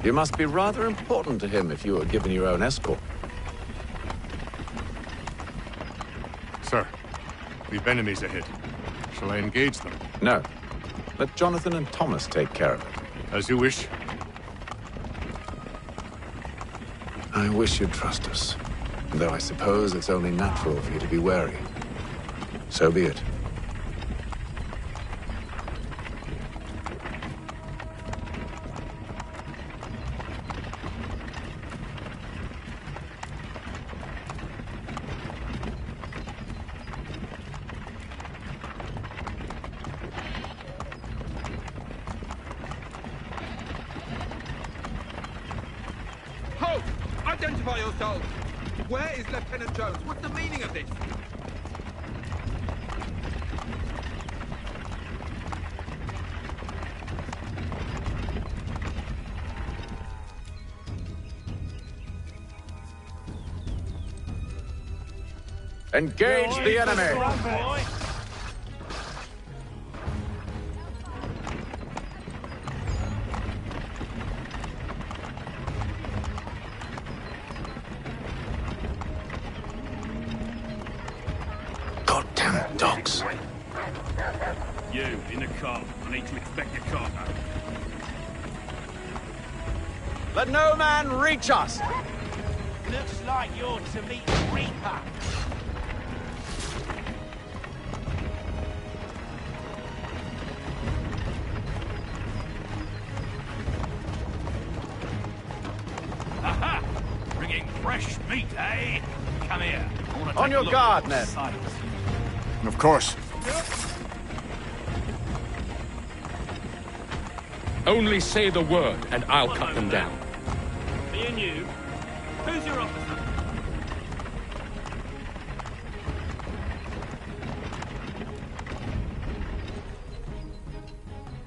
You must be rather important to him if you were given your own escort. Sir, we've enemies ahead. Shall I engage them? No. Let Jonathan and Thomas take care of it. As you wish. I wish you'd trust us. Though I suppose it's only natural for you to be wary. So be it. Halt! Identify yourselves! Where is Lieutenant Jones? What's the meaning of this? Engage the enemy! Goddamn dogs. You, in the car. I need to inspect your cargo. Let no man reach us! Looks like you're to meet the Reaper. Fresh meat, eh? Come here. I wanna On take your a look guard, at Ned. Silas. Of course. Only say the word, and I'll cut them down. Me and you. Who's your officer?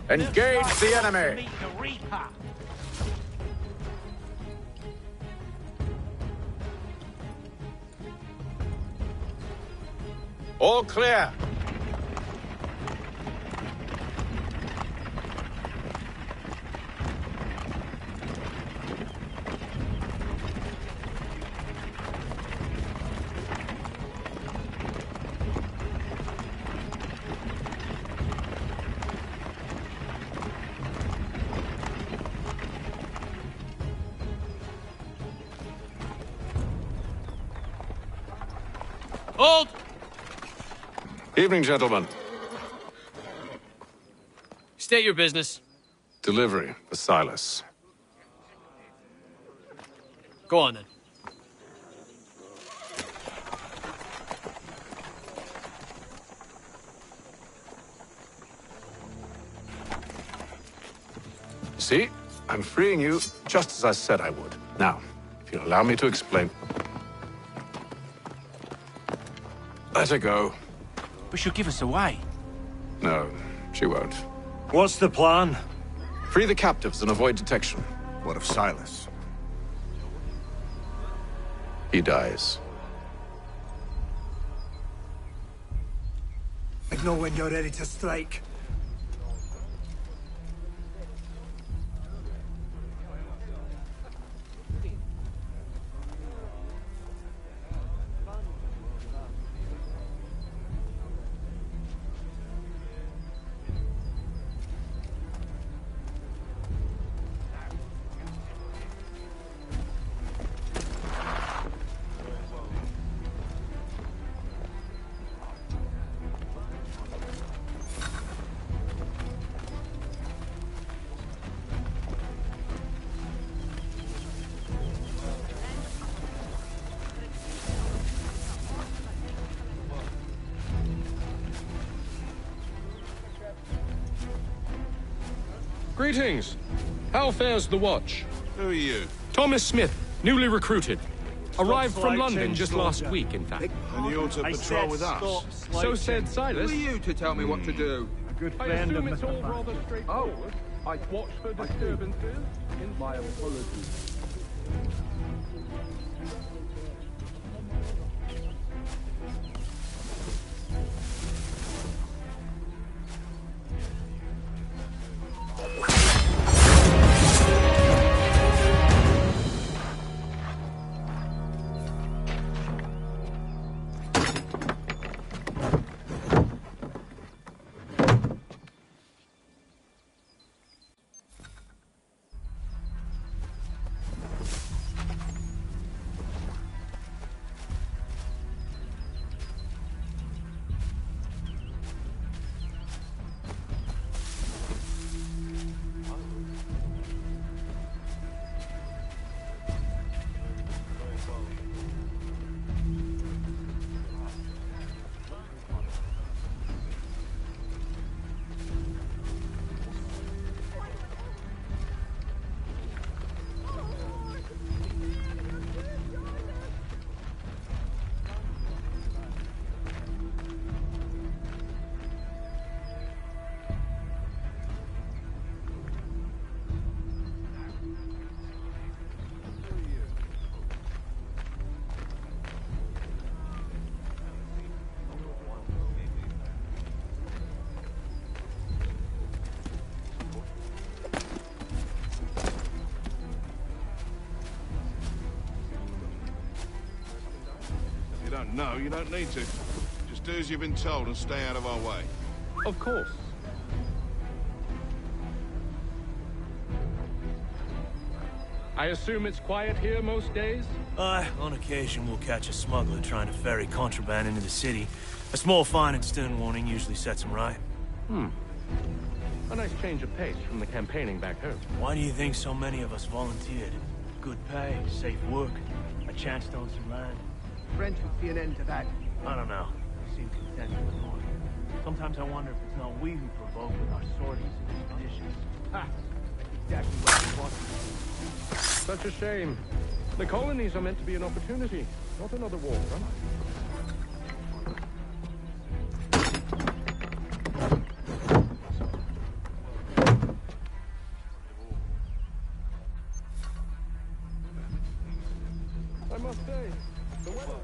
Engage the enemy! All clear. Hold! Evening, gentlemen. State your business. Delivery for Silas. Go on, then. See? I'm freeing you just as I said I would. Now, if you'll allow me to explain. Let her go. But she'll give us away. No, she won't. What's the plan? Free the captives and avoid detection. What of Silas? He dies. I know when you're ready to strike. Greetings. How fares the watch? Who are you? Thomas Smith, newly recruited. Arrived from like London change just soldier. last week, in fact. And you're to patrol with us? So said Who Silas. are you to tell me what to do? A good I friend of assume it's all Mr. rather straightforward. I watch for disturbances. In my apologies. You don't know, you don't need to. Just do as you've been told and stay out of our way. Of course. I assume it's quiet here most days? On occasion we'll catch a smuggler trying to ferry contraband into the city. A small fine and stern warning usually sets him right. A nice change of pace from the campaigning back home. Why do you think so many of us volunteered? Good pay, safe work, a chance to own some land. Brent would see an end to that. I don't know. They seem content with the north. Sometimes I wonder if it's not we who provoke with our sorties and conditions. Ha! That's exactly what we want. Such a shame. The colonies are meant to be an opportunity, not another war front. I must say, the weather...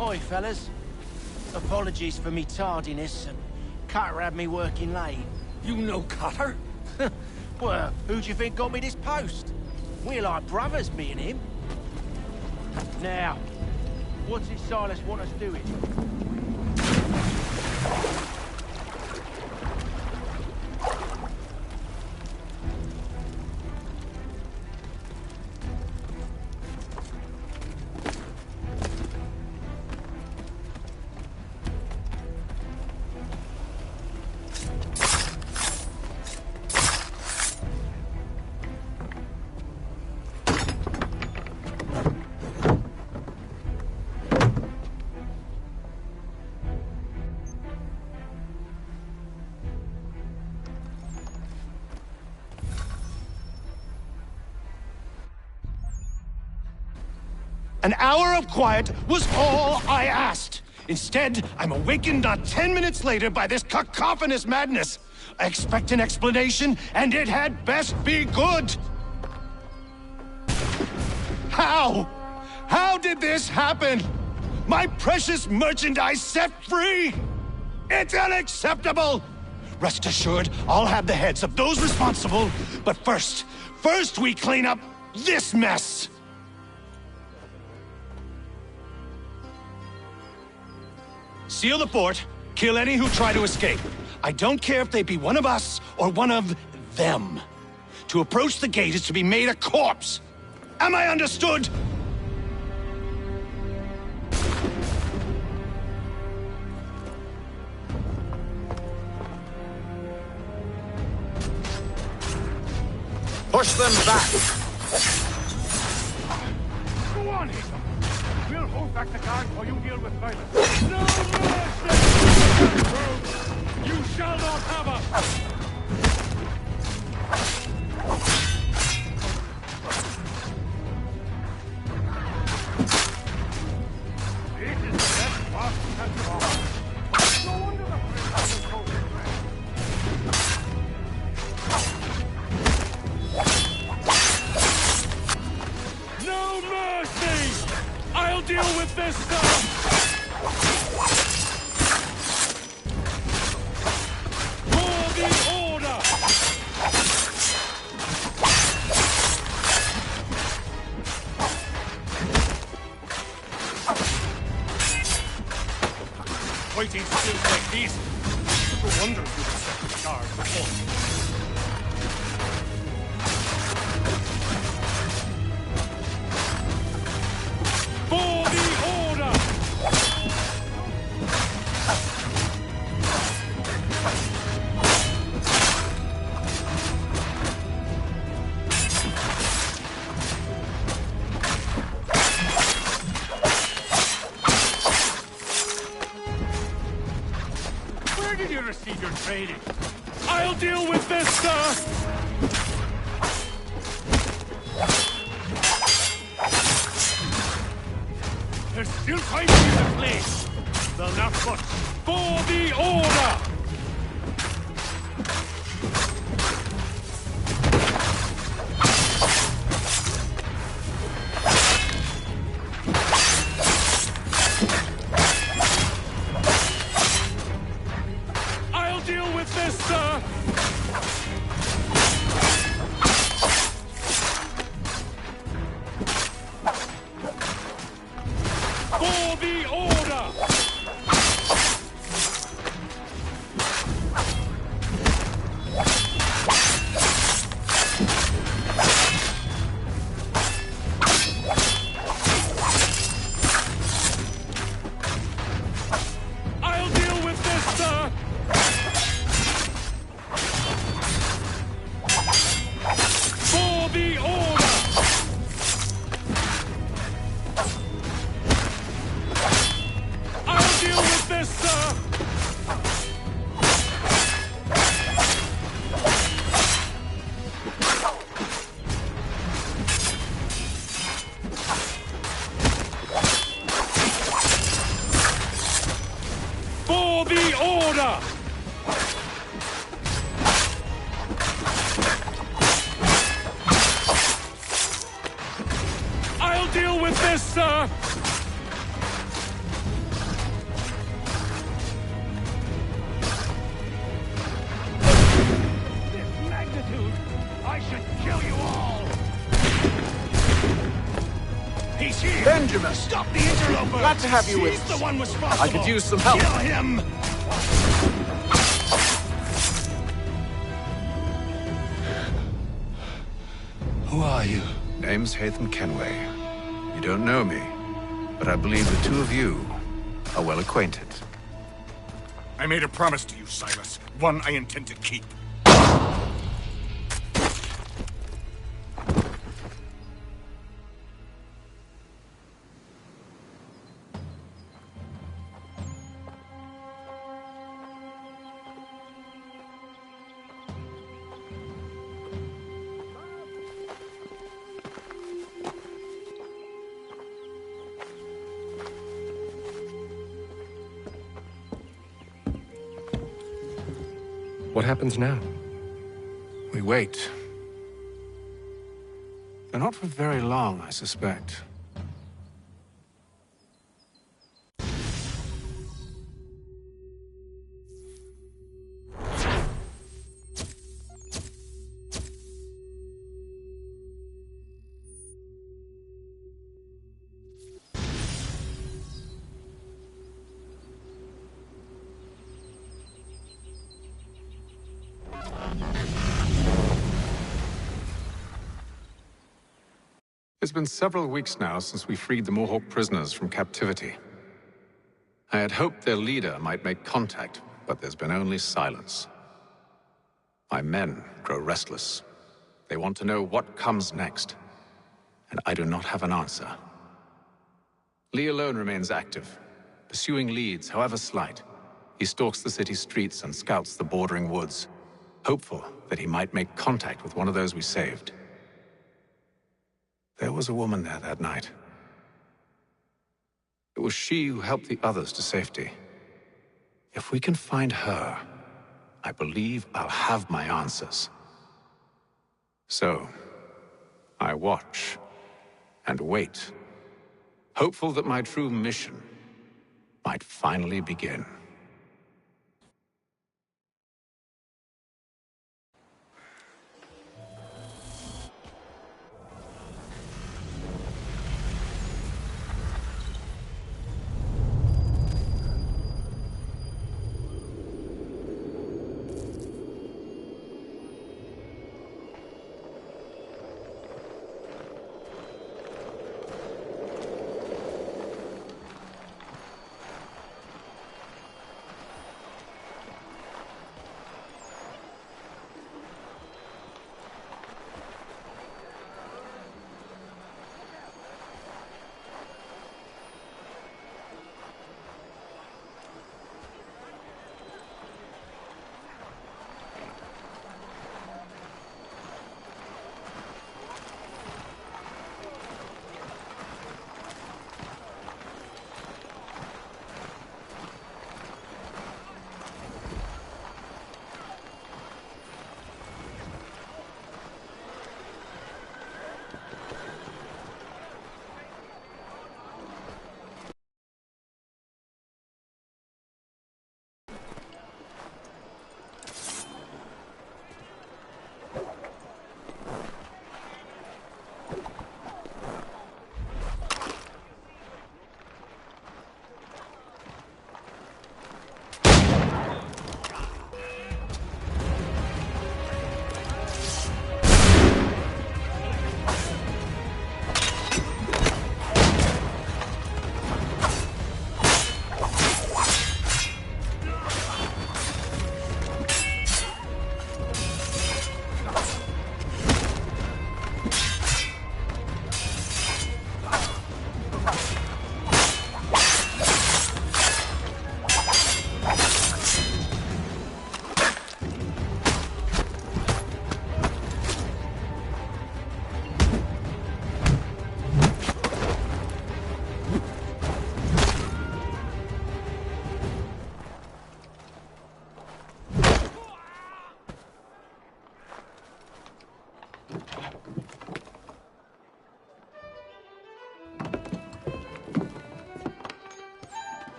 Oi, fellas. Apologies for me tardiness. Cutter had me working late. You know Cutter? Well, who do you think got me this post? We're like brothers, me and him. Now, what's it Silas want us doing? An hour of quiet was all I asked. Instead, I'm awakened not 10 minutes later by this cacophonous madness. I expect an explanation, and it had best be good. How? How did this happen? My precious merchandise set free? It's unacceptable! Rest assured, I'll have the heads of those responsible. But first we clean up this mess! Seal the fort, kill any who try to escape. I don't care if they be one of us or one of them. To approach the gate is to be made a corpse. Am I understood? Push them back! Go on, Hazel. We'll hold back the guard while you deal with Silas. No mercy! You shall not have us! This is the best part of all. No wonder the prince is so different. No mercy! I'll deal with this stuff! For the order! Waiting skills like these. No wonder you accept the guard before. For the order! Where did you receive your training? I'll deal with this, sir! There's still time to use the place. The Well, now foot. For the order! I'll deal with this, sir! For the order! I'll deal with this, sir! For the order! I'll deal with this, sir! For the order! I'll deal with this, sir! This magnitude! I should kill you all! He's here! Benjamin! Stop the interloper! Glad to have you with He's us. the one responsible! I could use some help. Kill him! Who are you? Name's Haytham Kenway. You don't know me, but I believe the two of you are well acquainted. I made a promise to you, Silas. One I intend to keep. What happens now? We wait. But not for very long, I suspect. It's been several weeks now since we freed the Mohawk prisoners from captivity. I had hoped their leader might make contact, but there's been only silence. My men grow restless. They want to know what comes next, and I do not have an answer. Lee alone remains active, pursuing leads, however slight. He stalks the city streets and scouts the bordering woods, hopeful that he might make contact with one of those we saved. There was a woman there that night. It was she who helped the others to safety. If we can find her, I believe I'll have my answers. So, I watch and wait, hopeful that my true mission might finally begin.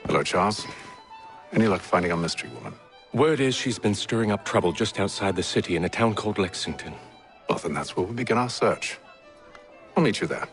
Hello, Charles. Any luck finding our mystery woman? Word is she's been stirring up trouble just outside the city in a town called Lexington. Well, then that's where we'll begin our search. I'll meet you there.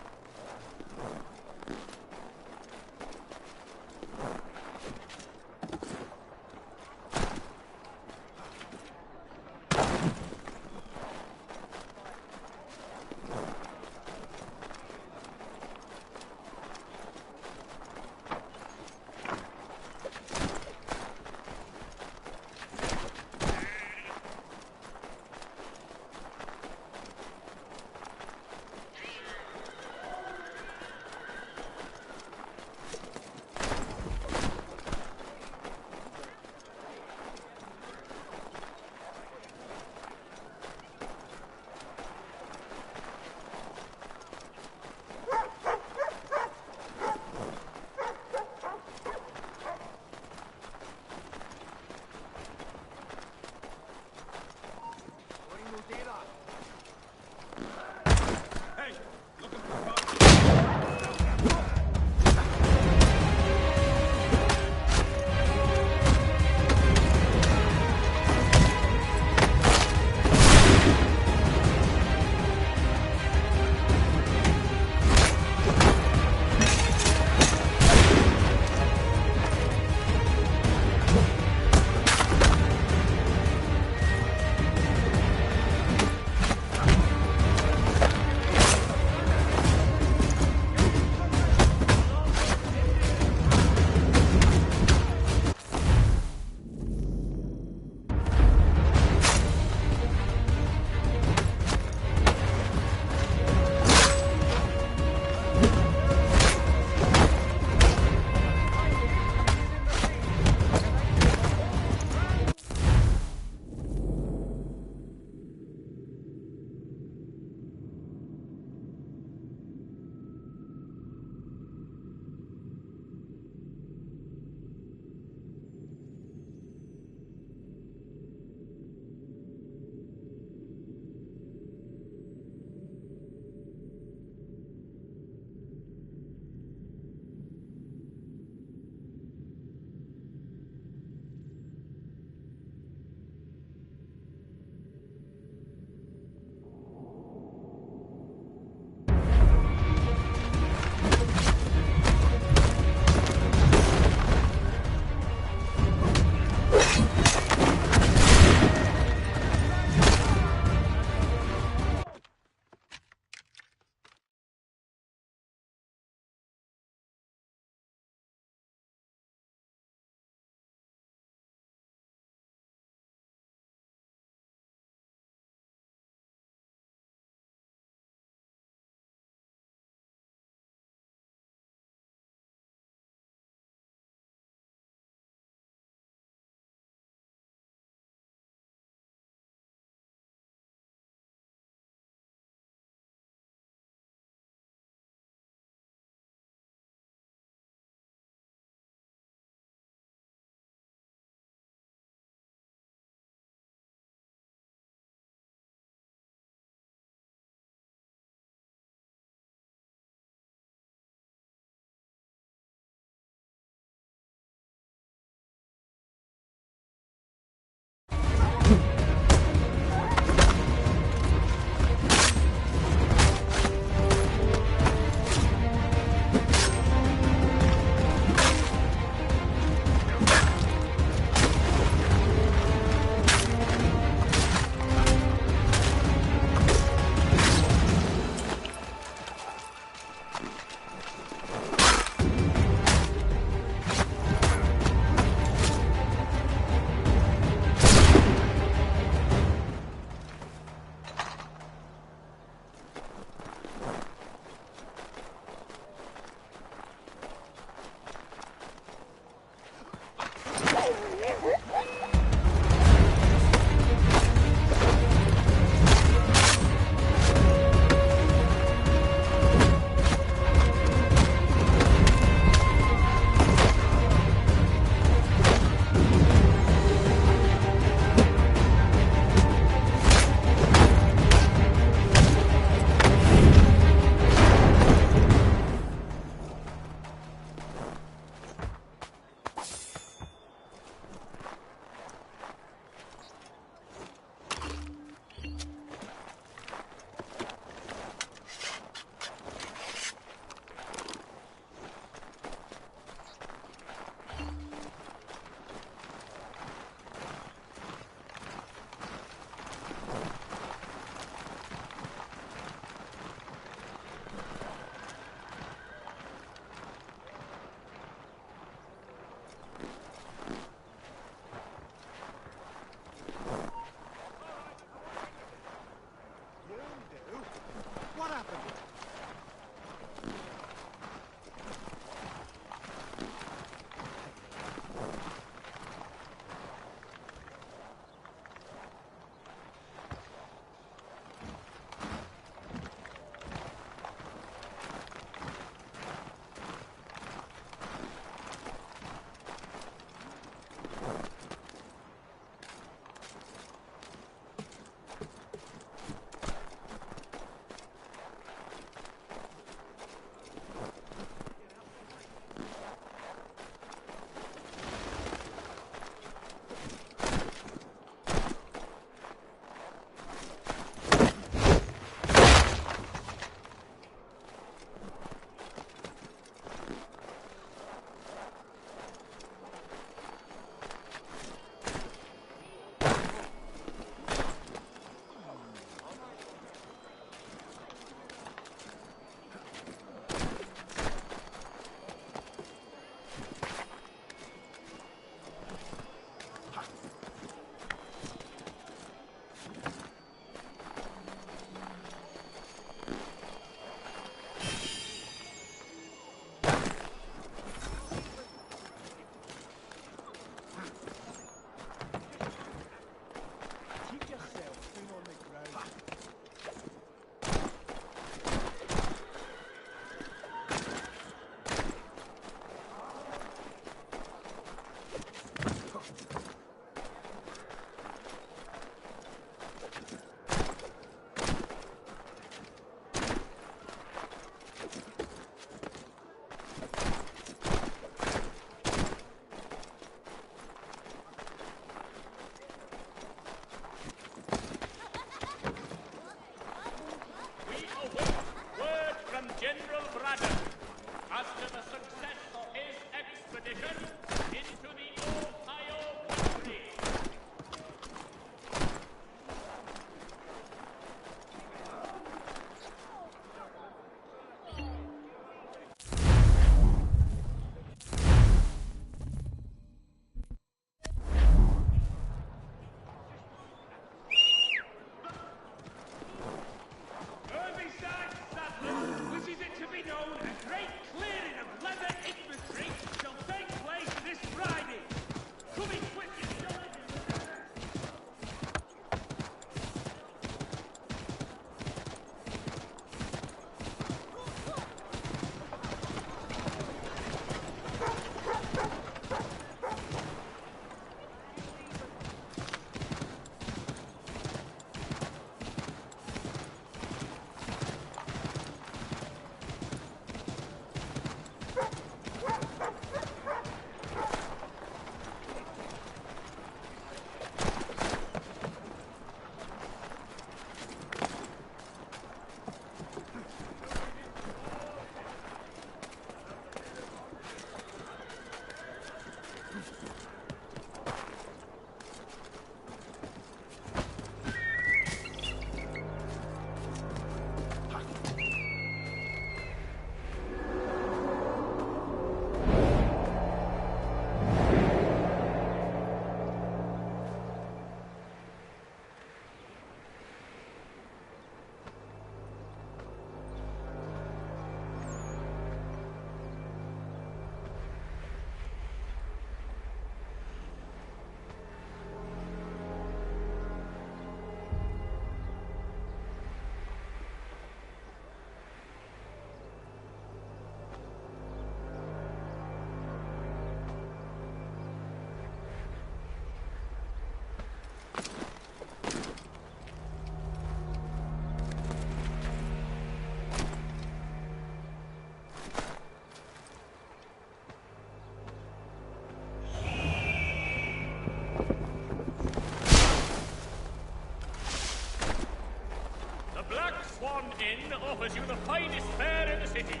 offers you the finest fare in the city.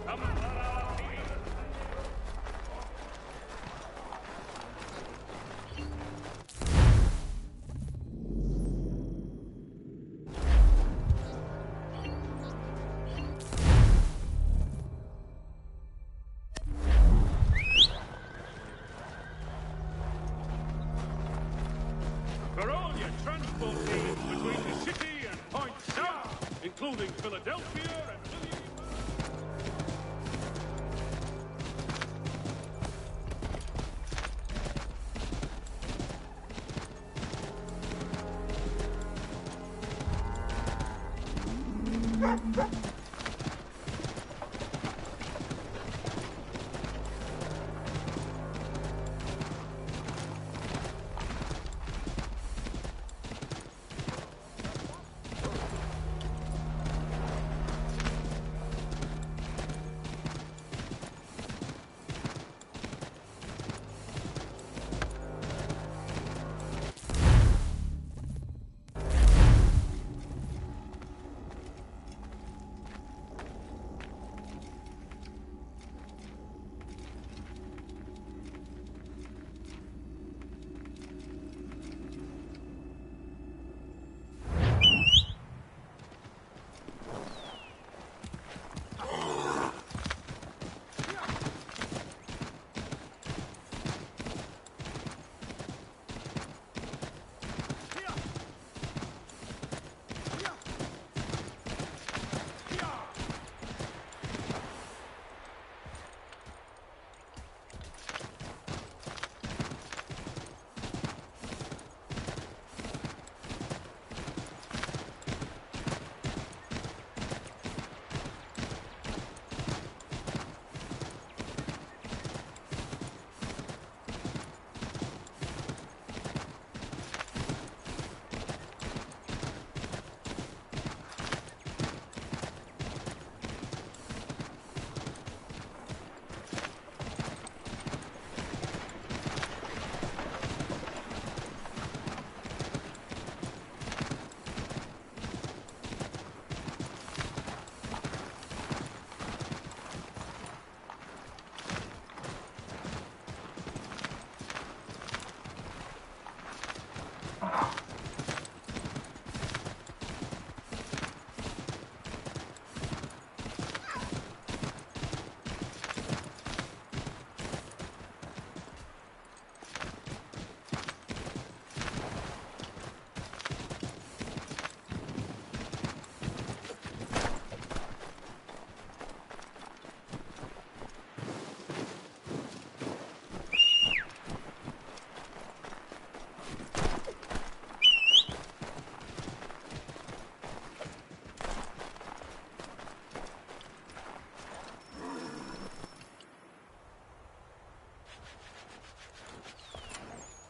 Come for our feast. For all your transport needs between the city and Point South, including Philadelphia and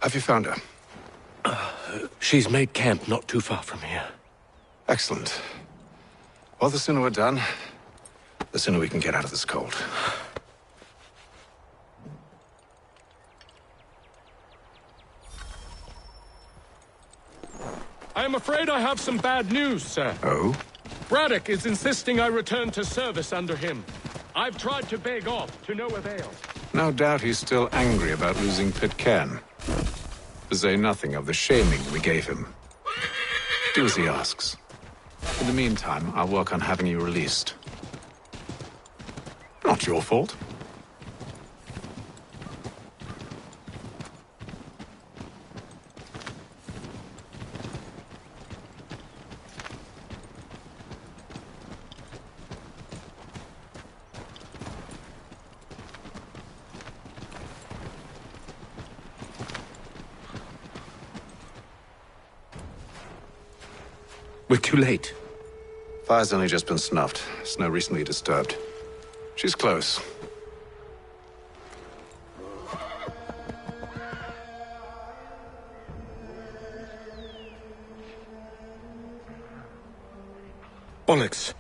Have you found her? She's made camp not too far from here. Excellent. Well, the sooner we're done, the sooner we can get out of this cold. I am afraid I have some bad news, sir. Oh? Braddock is insisting I return to service under him. I've tried to beg off, to no avail. No doubt he's still angry about losing Pitcairn. To say nothing of the shaming we gave him. Do as he asks. In the meantime, I'll work on having you released. Not your fault. We're too late. Fire's only just been snuffed. Snow recently disturbed. She's close. Onyx.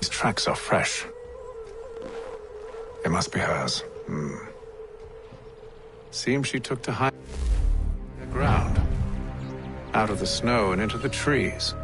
These tracks are fresh. They must be hers. Seems she took to high ground. Out of the snow and into the trees.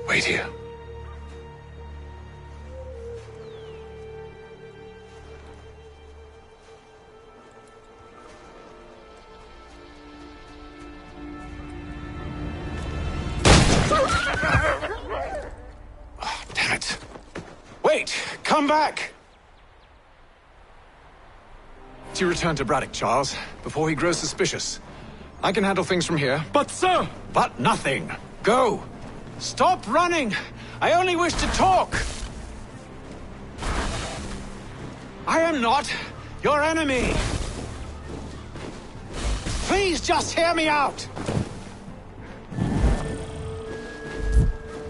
Wait here. Oh, damn it. Wait! Come back! You return to Braddock, Charles, before he grows suspicious. I can handle things from here. But, sir! But nothing. Go! Stop running! I only wish to talk! I am not your enemy! Please just hear me out!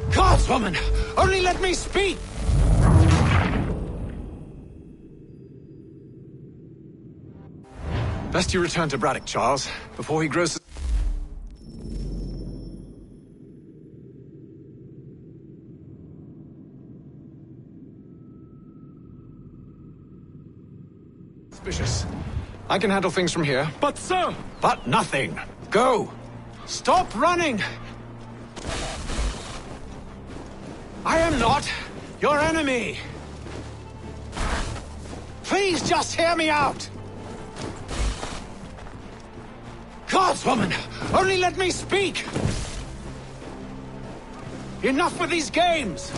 Guardswoman! Only let me speak! Best you return to Braddock, Charles, before he grows suspicious. I can handle things from here. But, sir! But nothing. Go! Stop running! I am not your enemy! Please just hear me out! Guardswoman! Only let me speak! Enough with these games!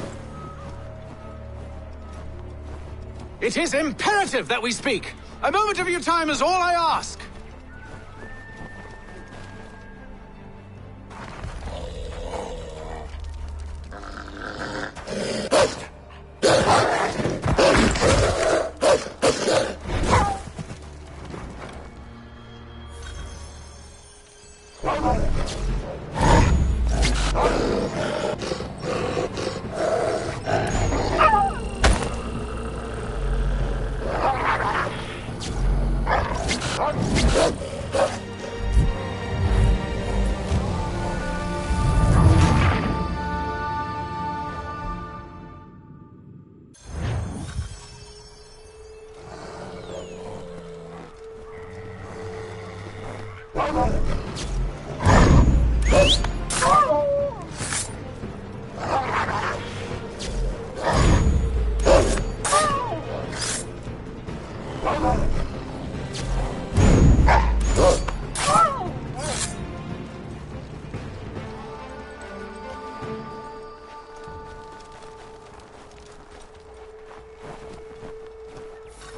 It is imperative that we speak! A moment of your time is all I ask!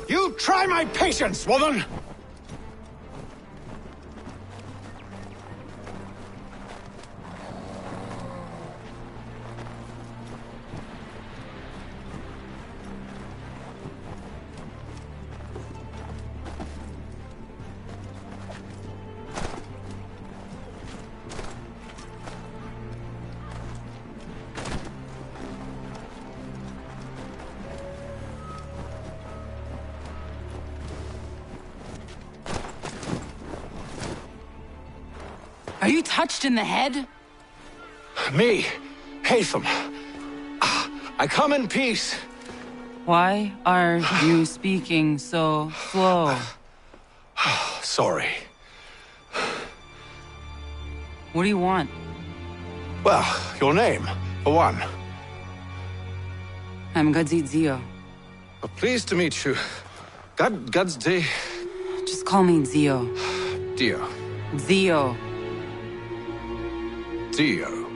You try my patience, woman! Are you touched in the head? Me, Haytham. I come in peace. Why are you speaking so slow? Sorry. What do you want? Well, your name, for one. I'm Gadzit Zio. Pleased to meet you. Gadzit. Just call me Zio. Dio. Zio. Dio.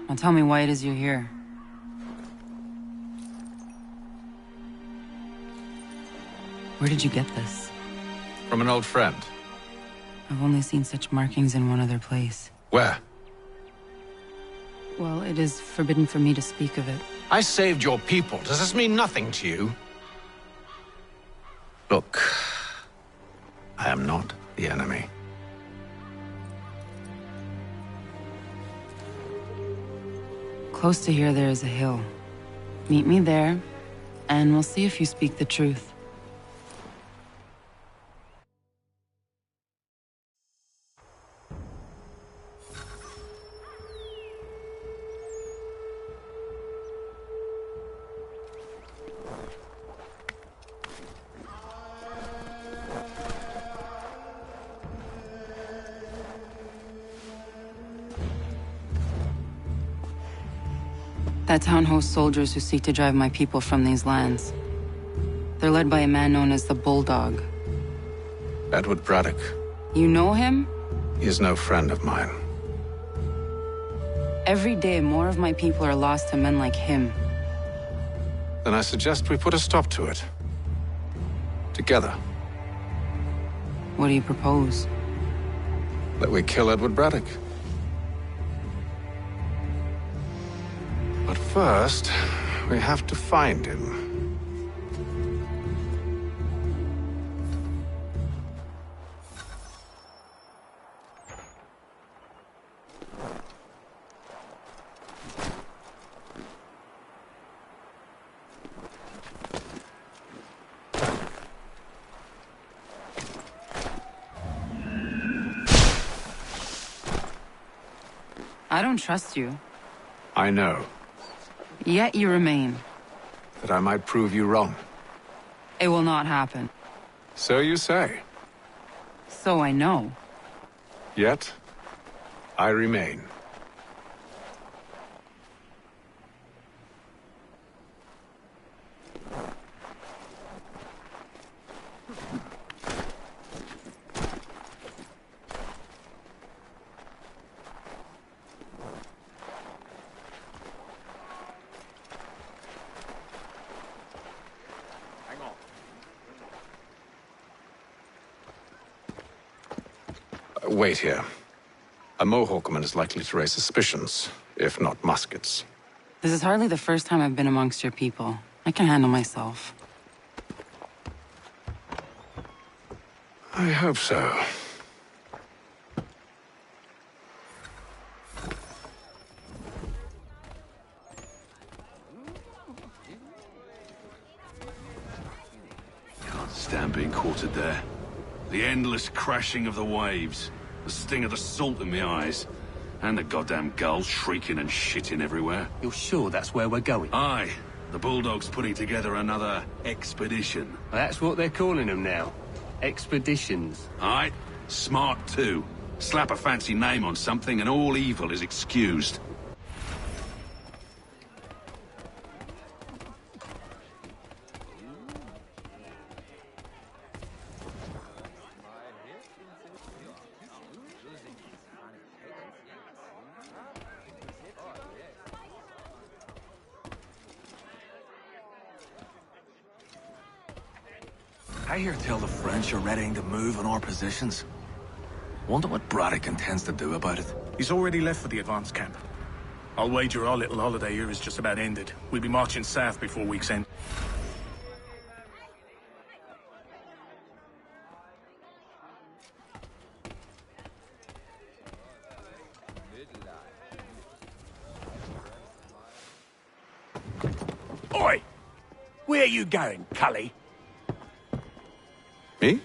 Now tell me why it is you're here. Where did you get this? From an old friend. I've only seen such markings in one other place. Where? Well, it is forbidden for me to speak of it. I saved your people. Does this mean nothing to you? Look, I am not the enemy. Close to here, there is a hill. Meet me there, and we'll see if you speak the truth. That town hosts soldiers who seek to drive my people from these lands. They're led by a man known as the Bulldog. Edward Braddock. You know him? He is no friend of mine. Every day, more of my people are lost to men like him. Then I suggest we put a stop to it. Together. What do you propose? That we kill Edward Braddock. But first, we have to find him. I don't trust you. I know. Yet you remain. That I might prove you wrong. It will not happen. So you say. So I know. Yet, I remain. Wait here. A Mohawkman is likely to raise suspicions, if not muskets. This is hardly the first time I've been amongst your people. I can handle myself. I hope so. Can't stand being quartered there. The endless crashing of the waves, the sting of the salt in my eyes, and the goddamn gulls shrieking and shitting everywhere. You're sure that's where we're going? Aye. The Bulldog's putting together another expedition. Well, that's what they're calling them now. Expeditions. Aye. Smart too. Slap a fancy name on something and all evil is excused. I hear tell the French are readying to move on our positions. Wonder what Braddock intends to do about it. He's already left for the advance camp. I'll wager our little holiday here is just about ended. We'll be marching south before week's end. Oi! Where are you going, Cully? Me?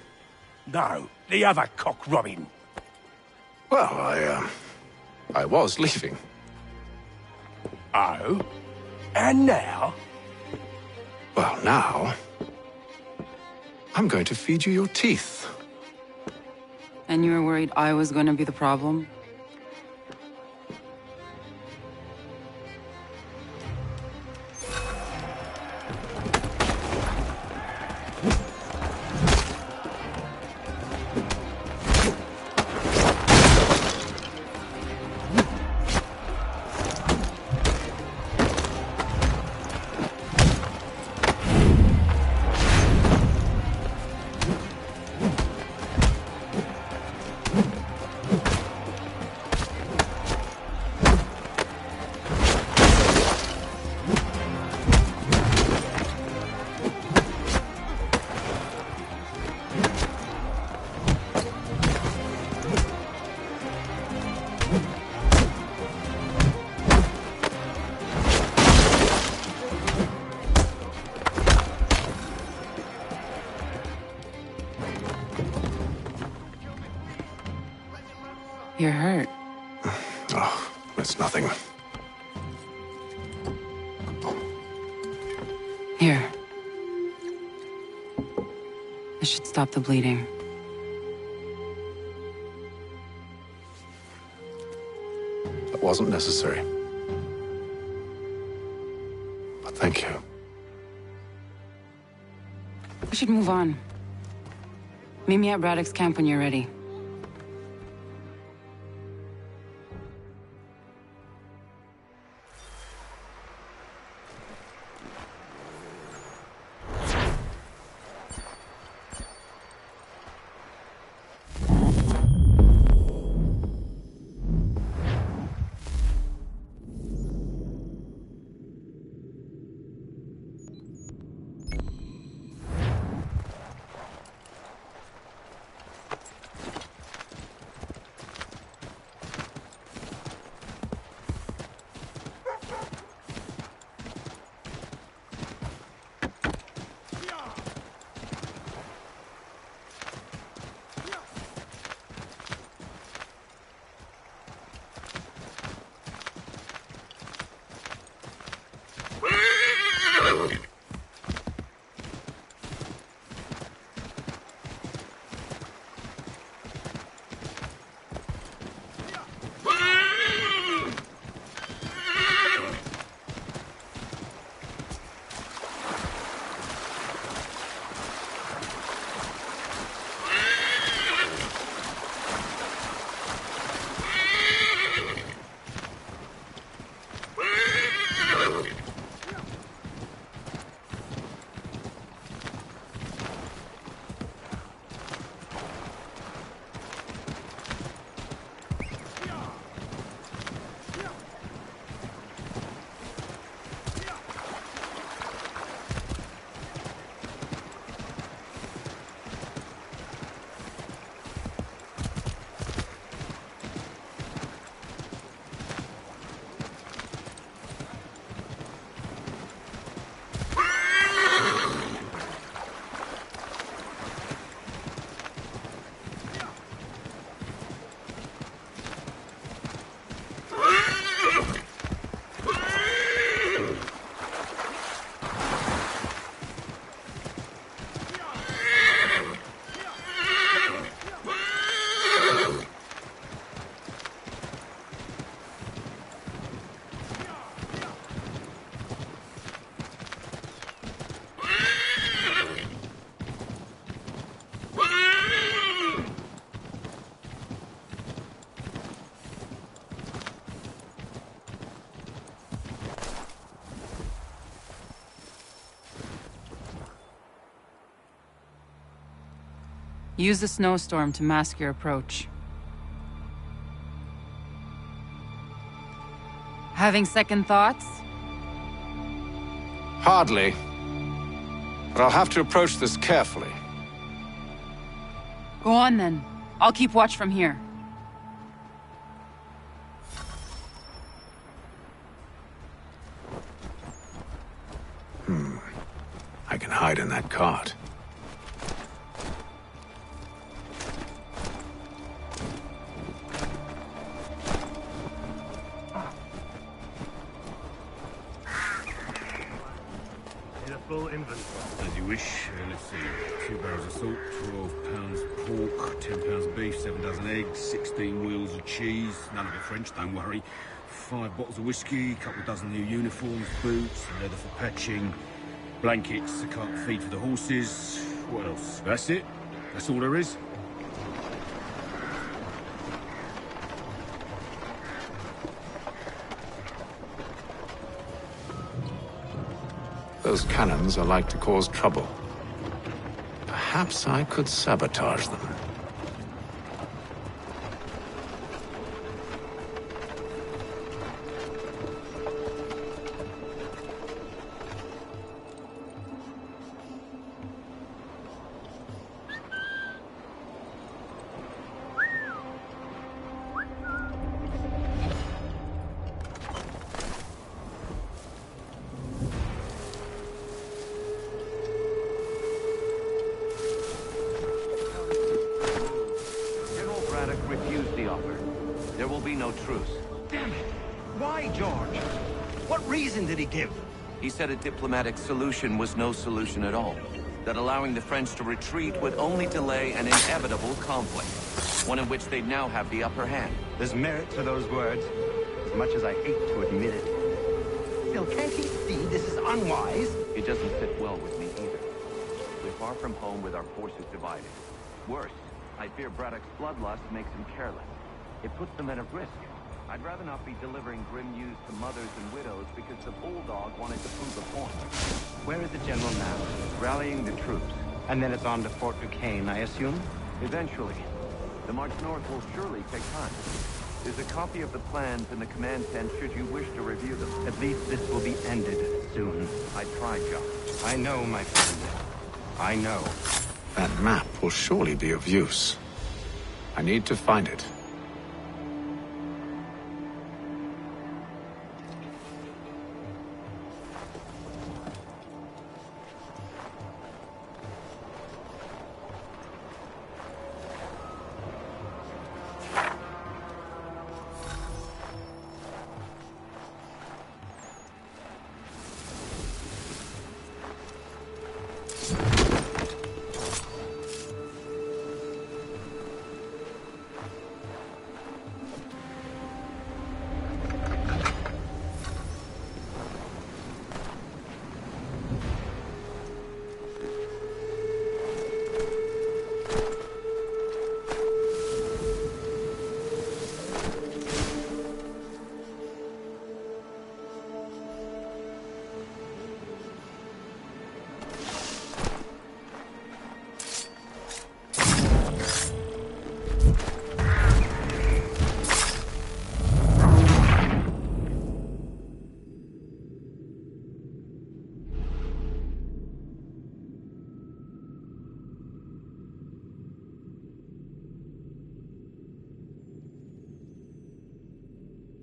No, the other cock Robin. Well, I was leaving. Oh? And now? Well, now... I'm going to feed you your teeth. And you were worried I was going to be the problem? You're hurt. Oh, it's nothing. Here. This should stop the bleeding. That wasn't necessary. Thank you. We should move on. Meet me at Braddock's camp when you're ready. Use the snowstorm to mask your approach. Having second thoughts? Hardly. But I'll have to approach this carefully. Go on then. I'll keep watch from here. I can hide in that cart. Full inventory. As you wish. Let's see. 2 barrels of salt, 12 pounds pork, 10 pounds of beef, 7 dozen eggs, 16 wheels of cheese. None of it French, don't worry. 5 bottles of whiskey, a couple of dozen new uniforms, boots, leather for patching, blankets, a cart feed for the horses. What else? That's it. That's all there is. Those cannons are like to cause trouble. Perhaps I could sabotage them. He said a diplomatic solution was no solution at all. That allowing the French to retreat would only delay an inevitable conflict, one in which they'd now have the upper hand. There's merit to those words, as much as I hate to admit it. still, can't he see this is unwise? It doesn't sit well with me either. We're far from home with our forces divided. Worse, I fear Braddock's bloodlust makes him careless. It puts the men at risk. I'd rather not be delivering grim news to mothers and widows because the bulldog wanted to prove a point. Where is the general now? Rallying the troops. And then it's on to Fort Duquesne, I assume? Eventually. The march north will surely take time. There's a copy of the plans in the command tent should you wish to review them. At least this will be ended soon. I tried, John. I know, my friend. I know. That map will surely be of use. I need to find it.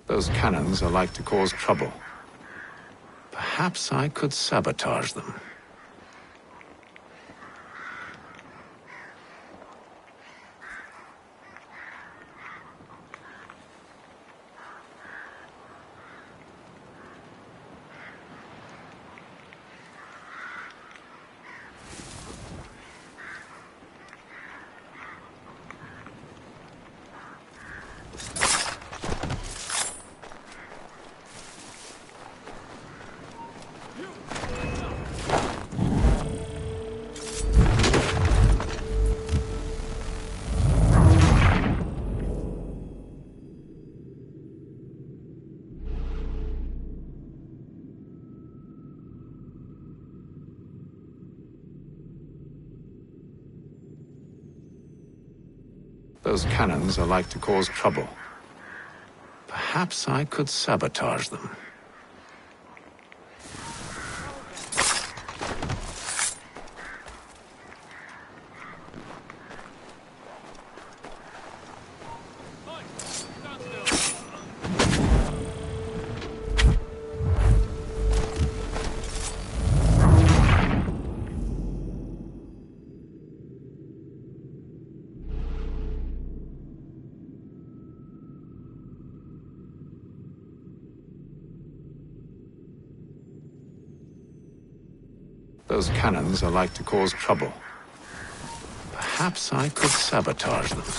Those cannons are like to cause trouble. Perhaps I could sabotage them. Those cannons are like to cause trouble. Perhaps I could sabotage them. Those cannons are like to cause trouble. Perhaps I could sabotage them.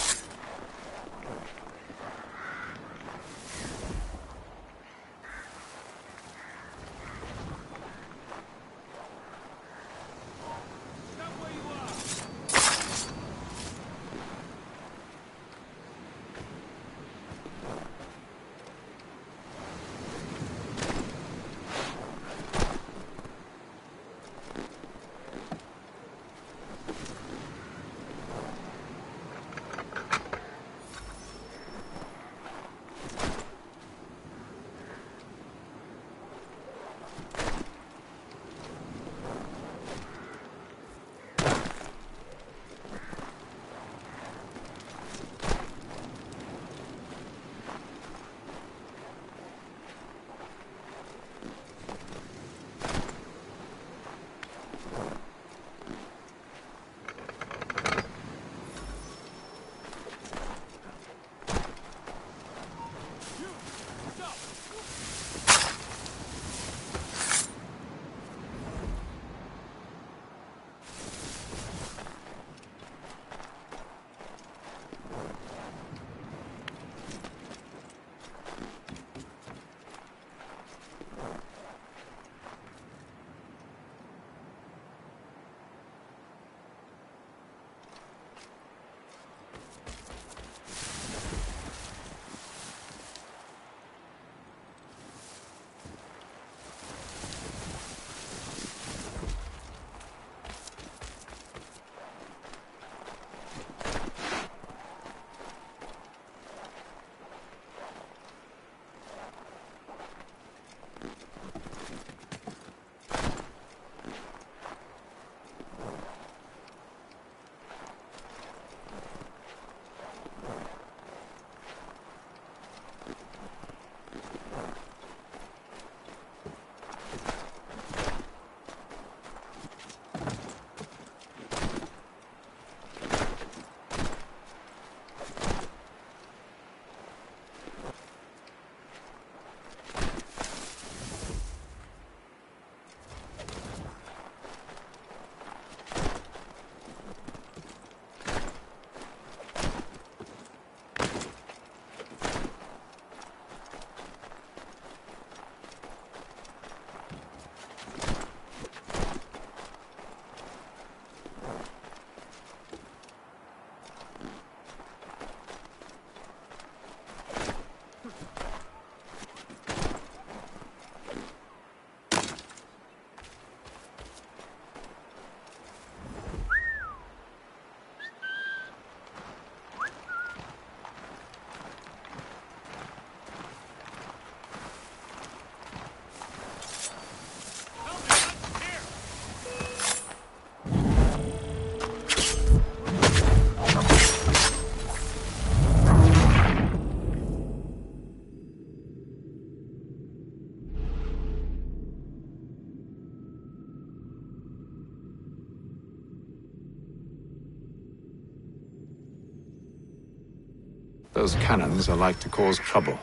Those cannons are like to cause trouble.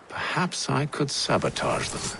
Perhaps I could sabotage them.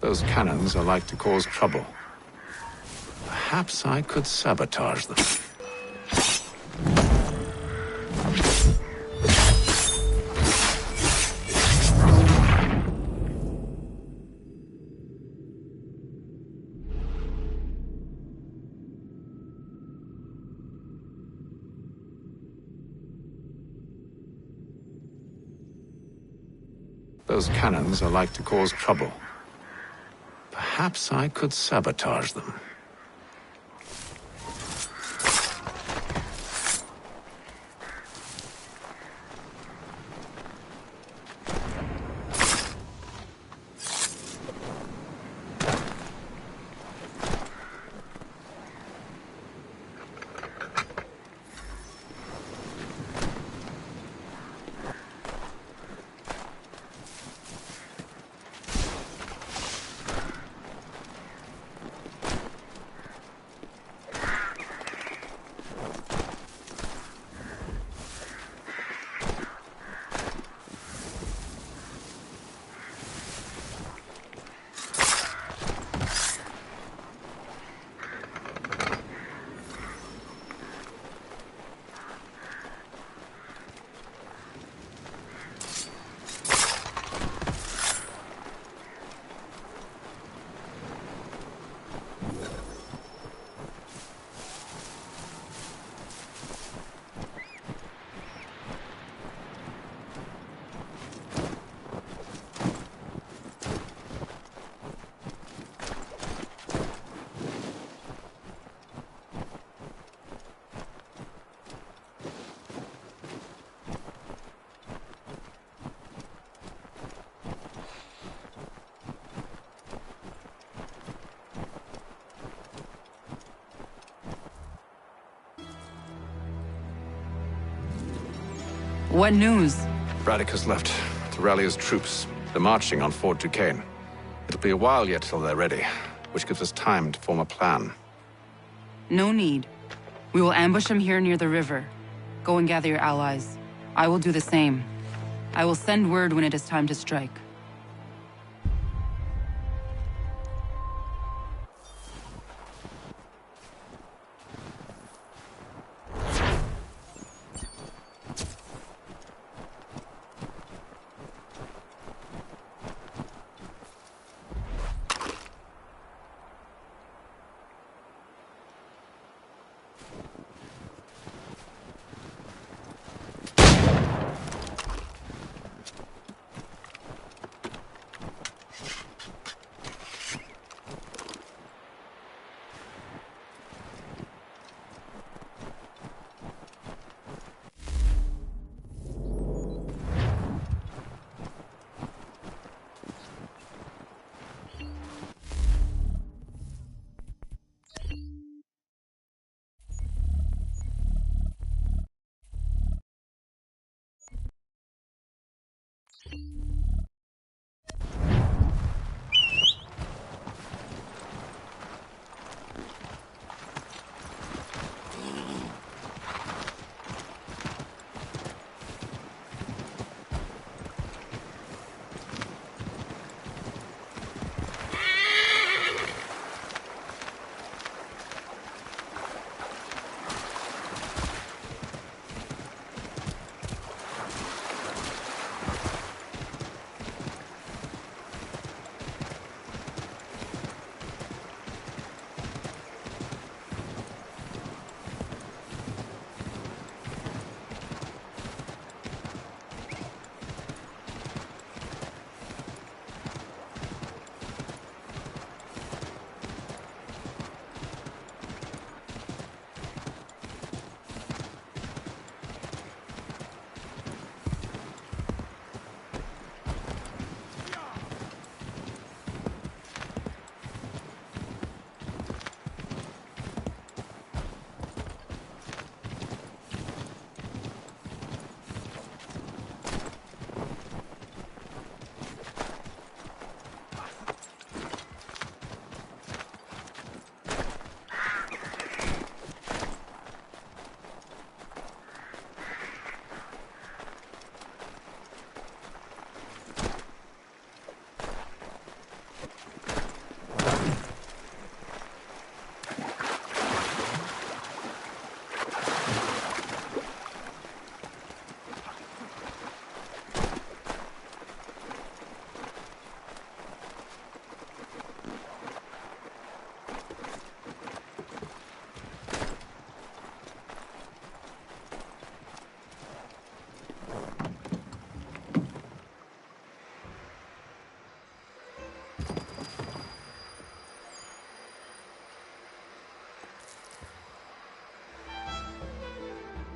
Those cannons are like to cause trouble. Perhaps I could sabotage them. Those cannons are like to cause trouble. Perhaps I could sabotage them. What news? Braddock has left to rally his troops. They're marching on Fort Duquesne. It'll be a while yet till they're ready, which gives us time to form a plan. No need. We will ambush them here near the river. Go and gather your allies. I will do the same. I will send word when it is time to strike.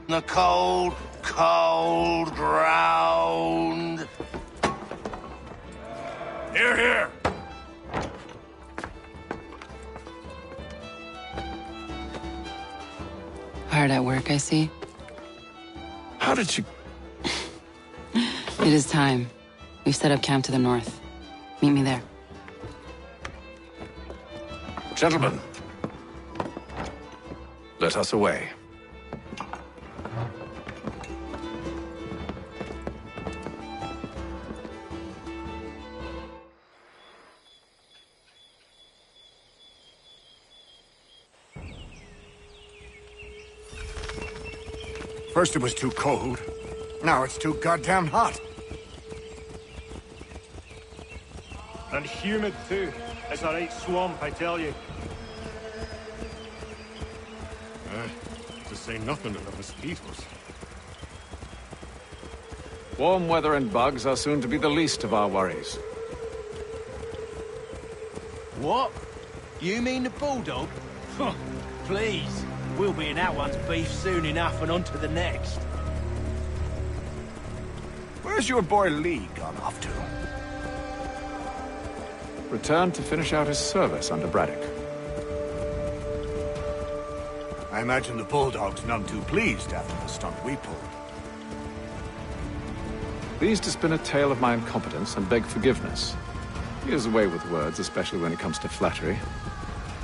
The cold, cold ground. Here, here. Hard at work, I see. How did you... It is time. We've set up camp to the north. Meet me there. Gentlemen, let us away. First it was too cold. Now it's too goddamn hot. And humid too. It's a right swamp, I tell you. To say nothing of the mosquitoes. Warm weather and bugs are soon to be the least of our worries. What? You mean the bulldog? Please. We'll be in that one's beef soon enough and on to the next. Where's your boy Lee gone off to? Returned to finish out his service under Braddock. I imagine the Bulldog's none too pleased after the stunt we pulled. Pleased to spin a tale of my incompetence and beg forgiveness. He has a way with words, especially when it comes to flattery.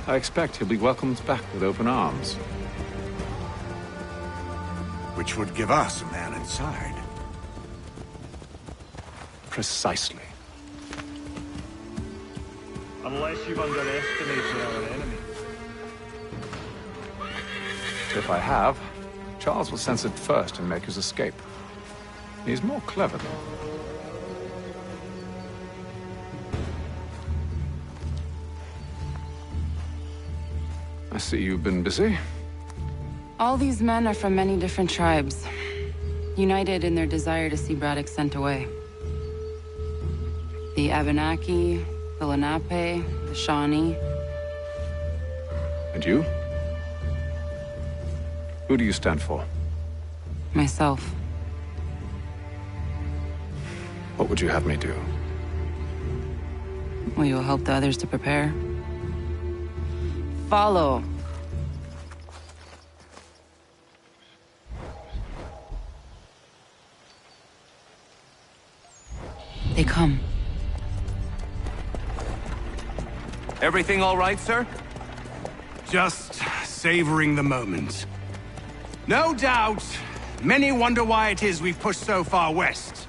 I expect he'll be welcomed back with open arms. Which would give us a man inside. Precisely. Unless you've underestimated our enemy. If I have, Charles will sense it first and make his escape. He's more clever than... I see you've been busy. All these men are from many different tribes, united in their desire to see Braddock sent away. The Abenaki, the Lenape, the Shawnee. And you? Who do you stand for? Myself. What would you have me do? Will you help the others to prepare? Follow. They come. Everything all right, sir? Just savoring the moment. No doubt, many wonder why it is we've pushed so far west.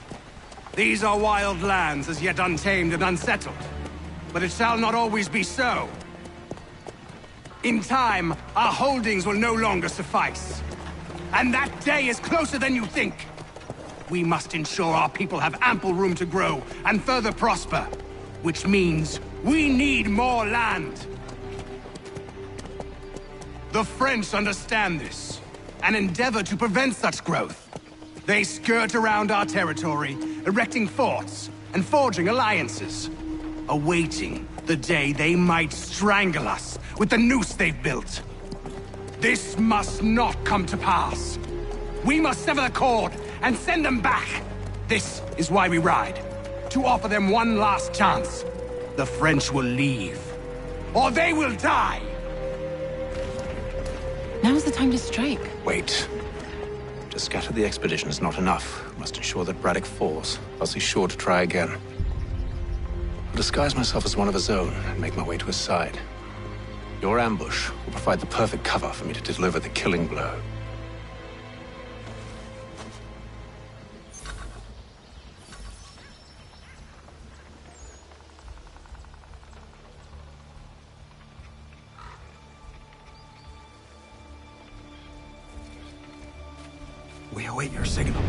These are wild lands, as yet untamed and unsettled. But it shall not always be so. In time, our holdings will no longer suffice. And that day is closer than you think. We must ensure our people have ample room to grow and further prosper. Which means we need more land. The French understand this, and endeavor to prevent such growth. They skirt around our territory, erecting forts and forging alliances, awaiting the day they might strangle us with the noose they've built. This must not come to pass. We must sever the cord and send them back. This is why we ride, to offer them one last chance. The French will leave, or they will die. Now's the time to strike. Wait. To scatter the expedition is not enough. We must ensure that Braddock falls, else he's sure to try again. I'll disguise myself as one of his own and make my way to his side. Your ambush will provide the perfect cover for me to deliver the killing blow. We await your signal.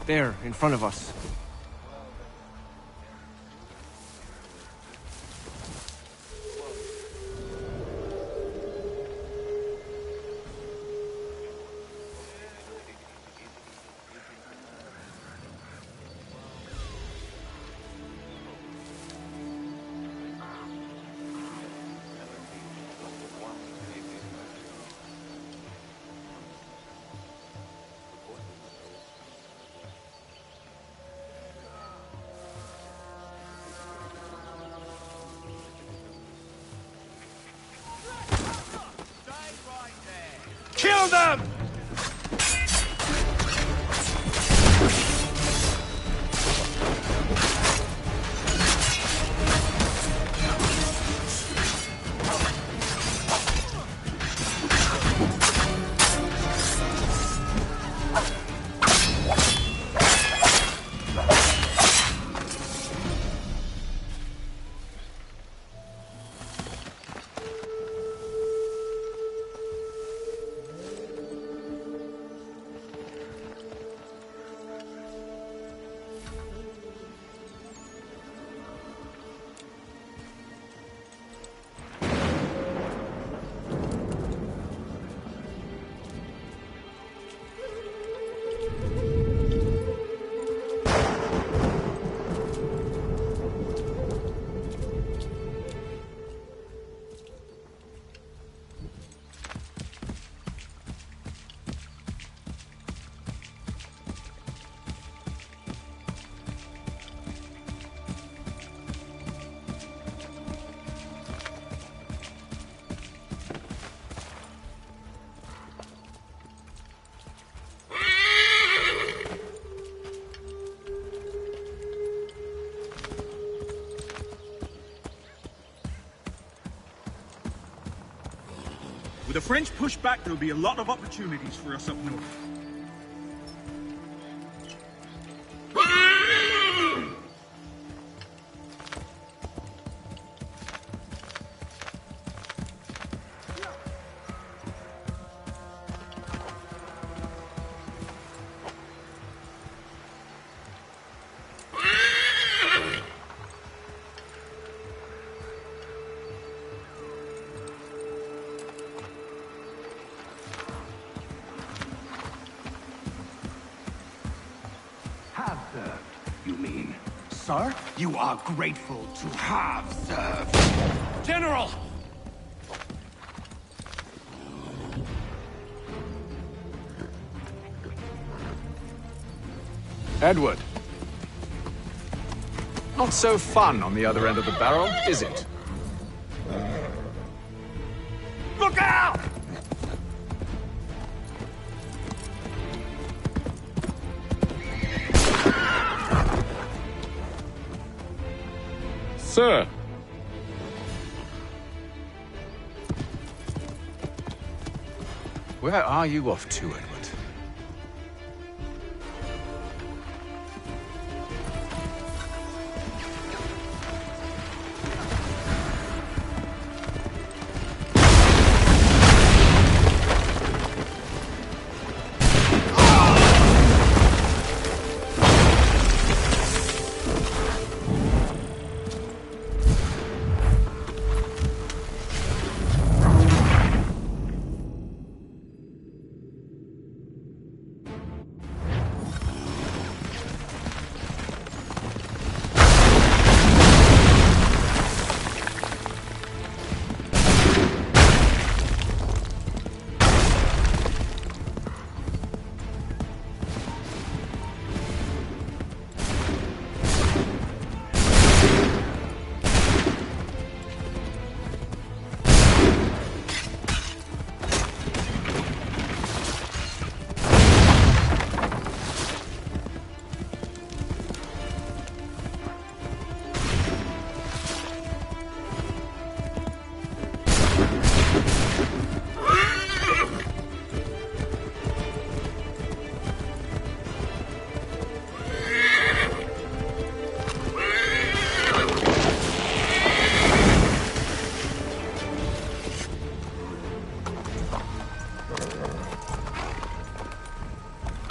There, in front of us. Follow them! With the French push back, there'll be a lot of opportunities for us up north. Have served, you mean? Sir, you are grateful to have served. General! Edward. Not so fun on the other end of the barrel, is it? Look out! Sir! Where are you off to, Edward?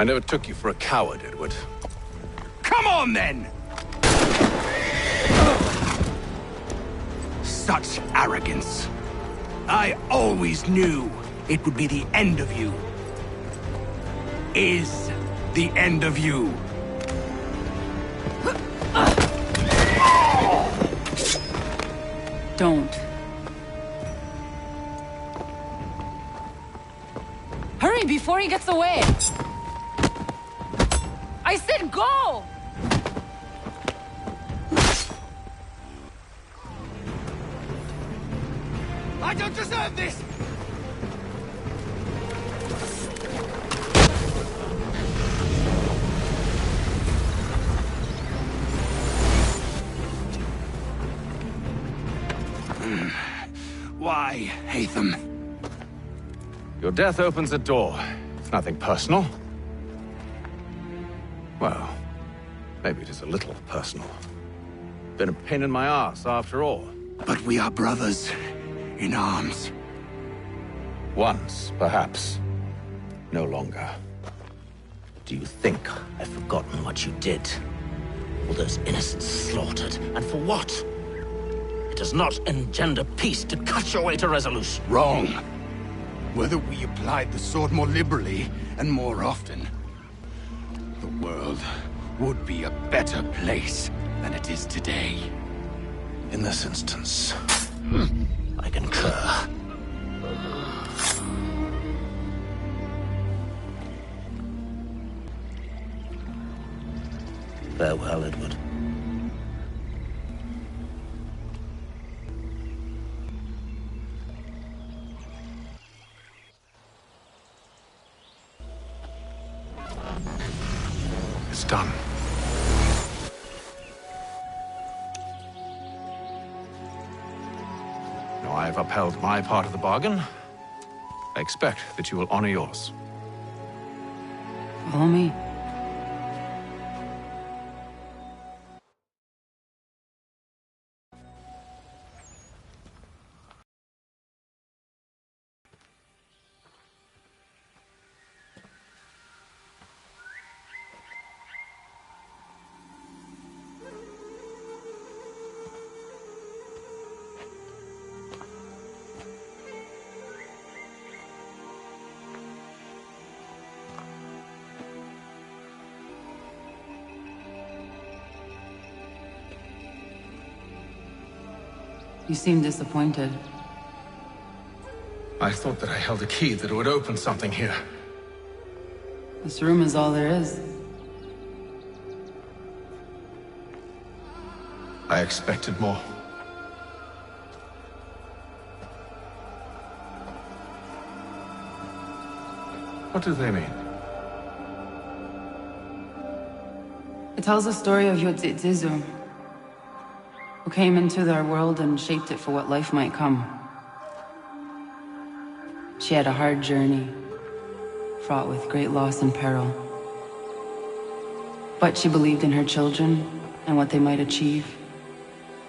I never took you for a coward, Edward. Come on, then! Such arrogance. I always knew it would be the end of you. Is the end of you. Don't. Hurry before he gets away! I said go! I don't deserve this! die, Hatham. Your death opens a door. It's nothing personal. Well, maybe it is a little personal. Been a pain in my ass, after all. But we are brothers in arms. Once, perhaps. No longer. Do you think I've forgotten what you did? All those innocents slaughtered, and for what? It does not engender peace to cut your way to resolution. Wrong. Whether we applied the sword more liberally and more often, the world would be a better place than it is today. In this instance, I concur. Farewell, Edward. It's done. Now I've upheld my part of the bargain. I expect that you will honor yours. Follow me. You seem disappointed. I thought that I held a key that would open something here. This room is all there is. I expected more. What do they mean? It tells the story of Yotzitzizu, who came into their world and shaped it for what life might come. She had a hard journey, fraught with great loss and peril. But she believed in her children and what they might achieve.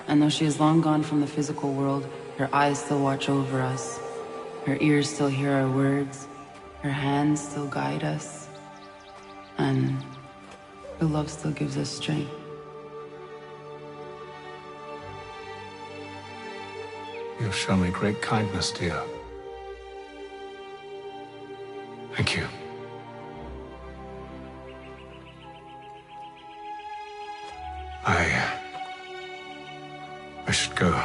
And though she is long gone from the physical world, her eyes still watch over us. Her ears still hear our words. Her hands still guide us. And her love still gives us strength. You've shown me great kindness, dear. Thank you. I should go.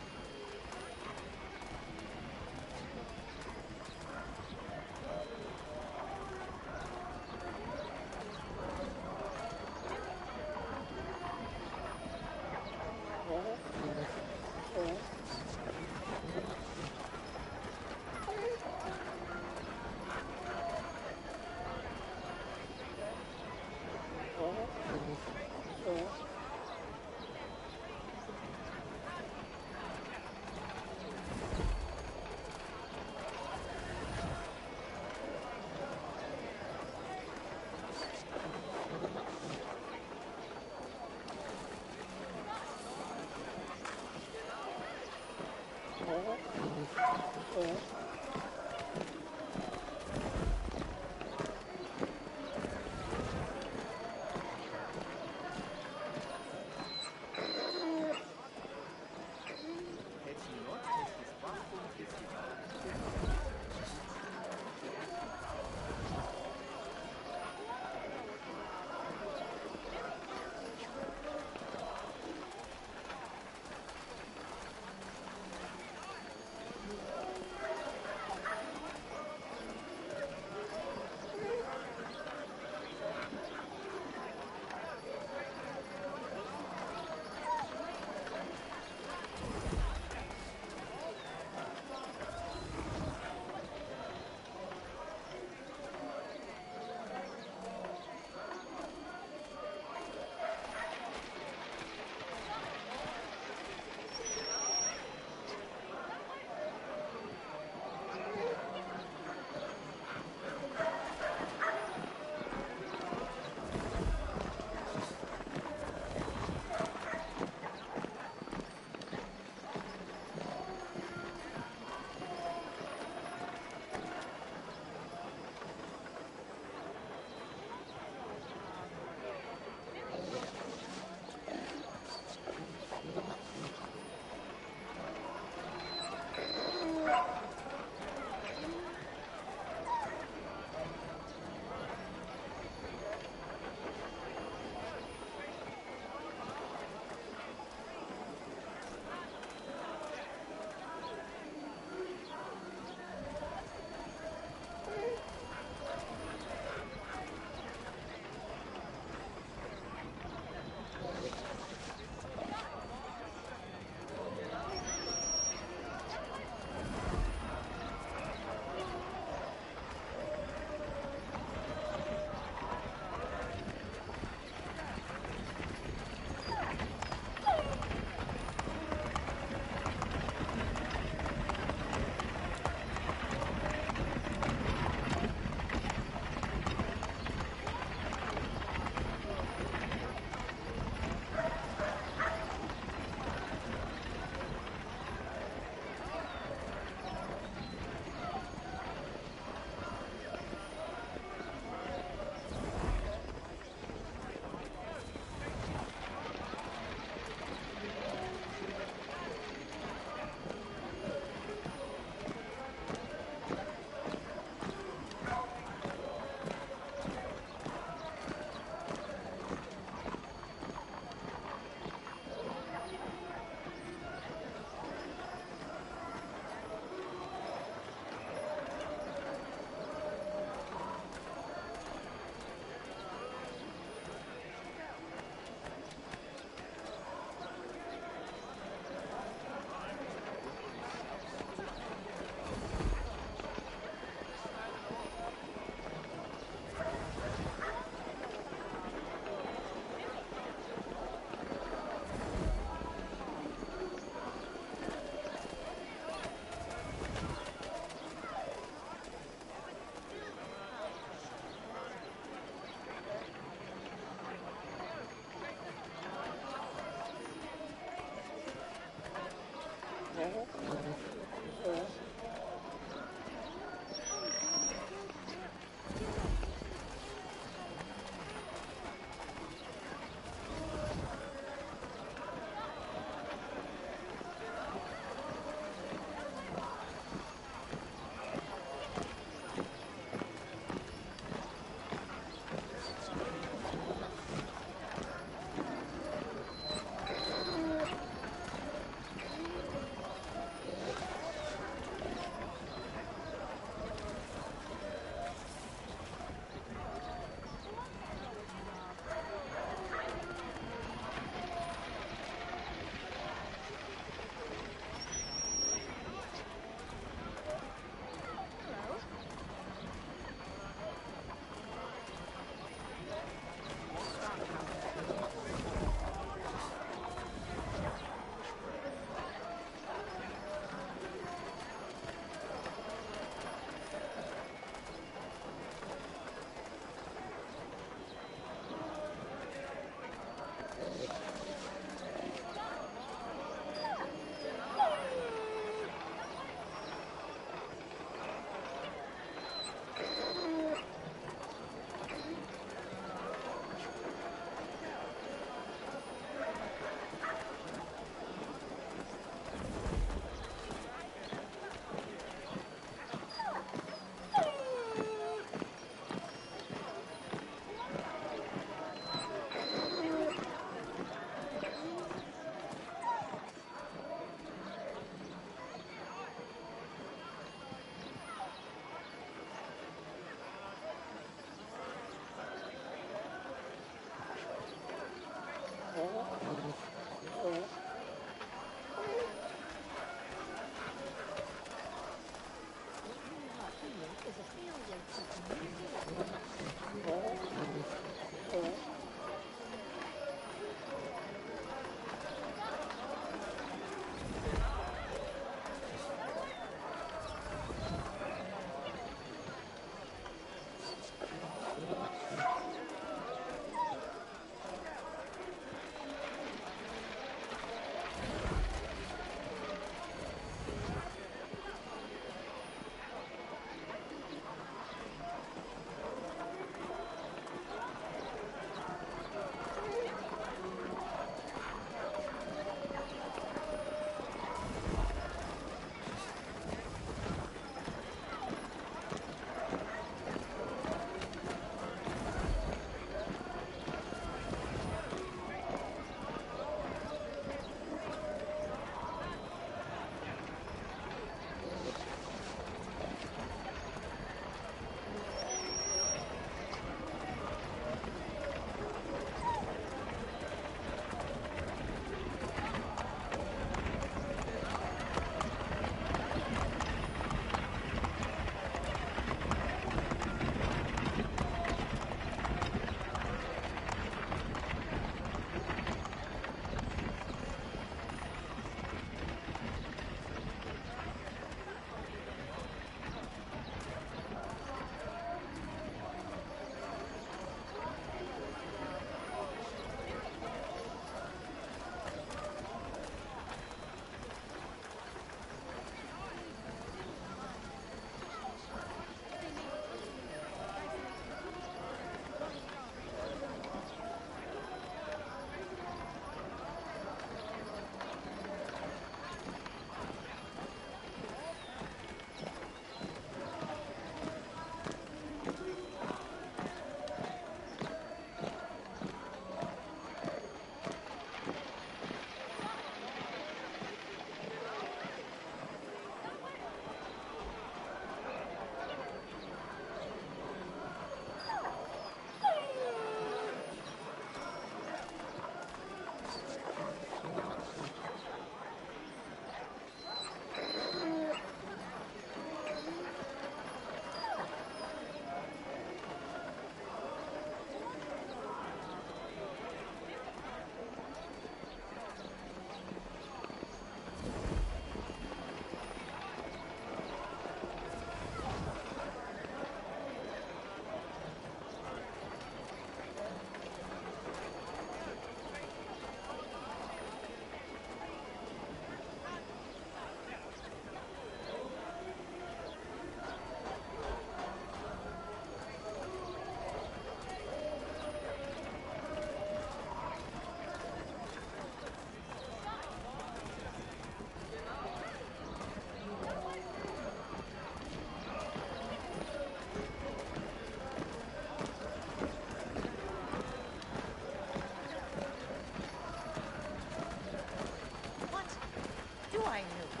I knew.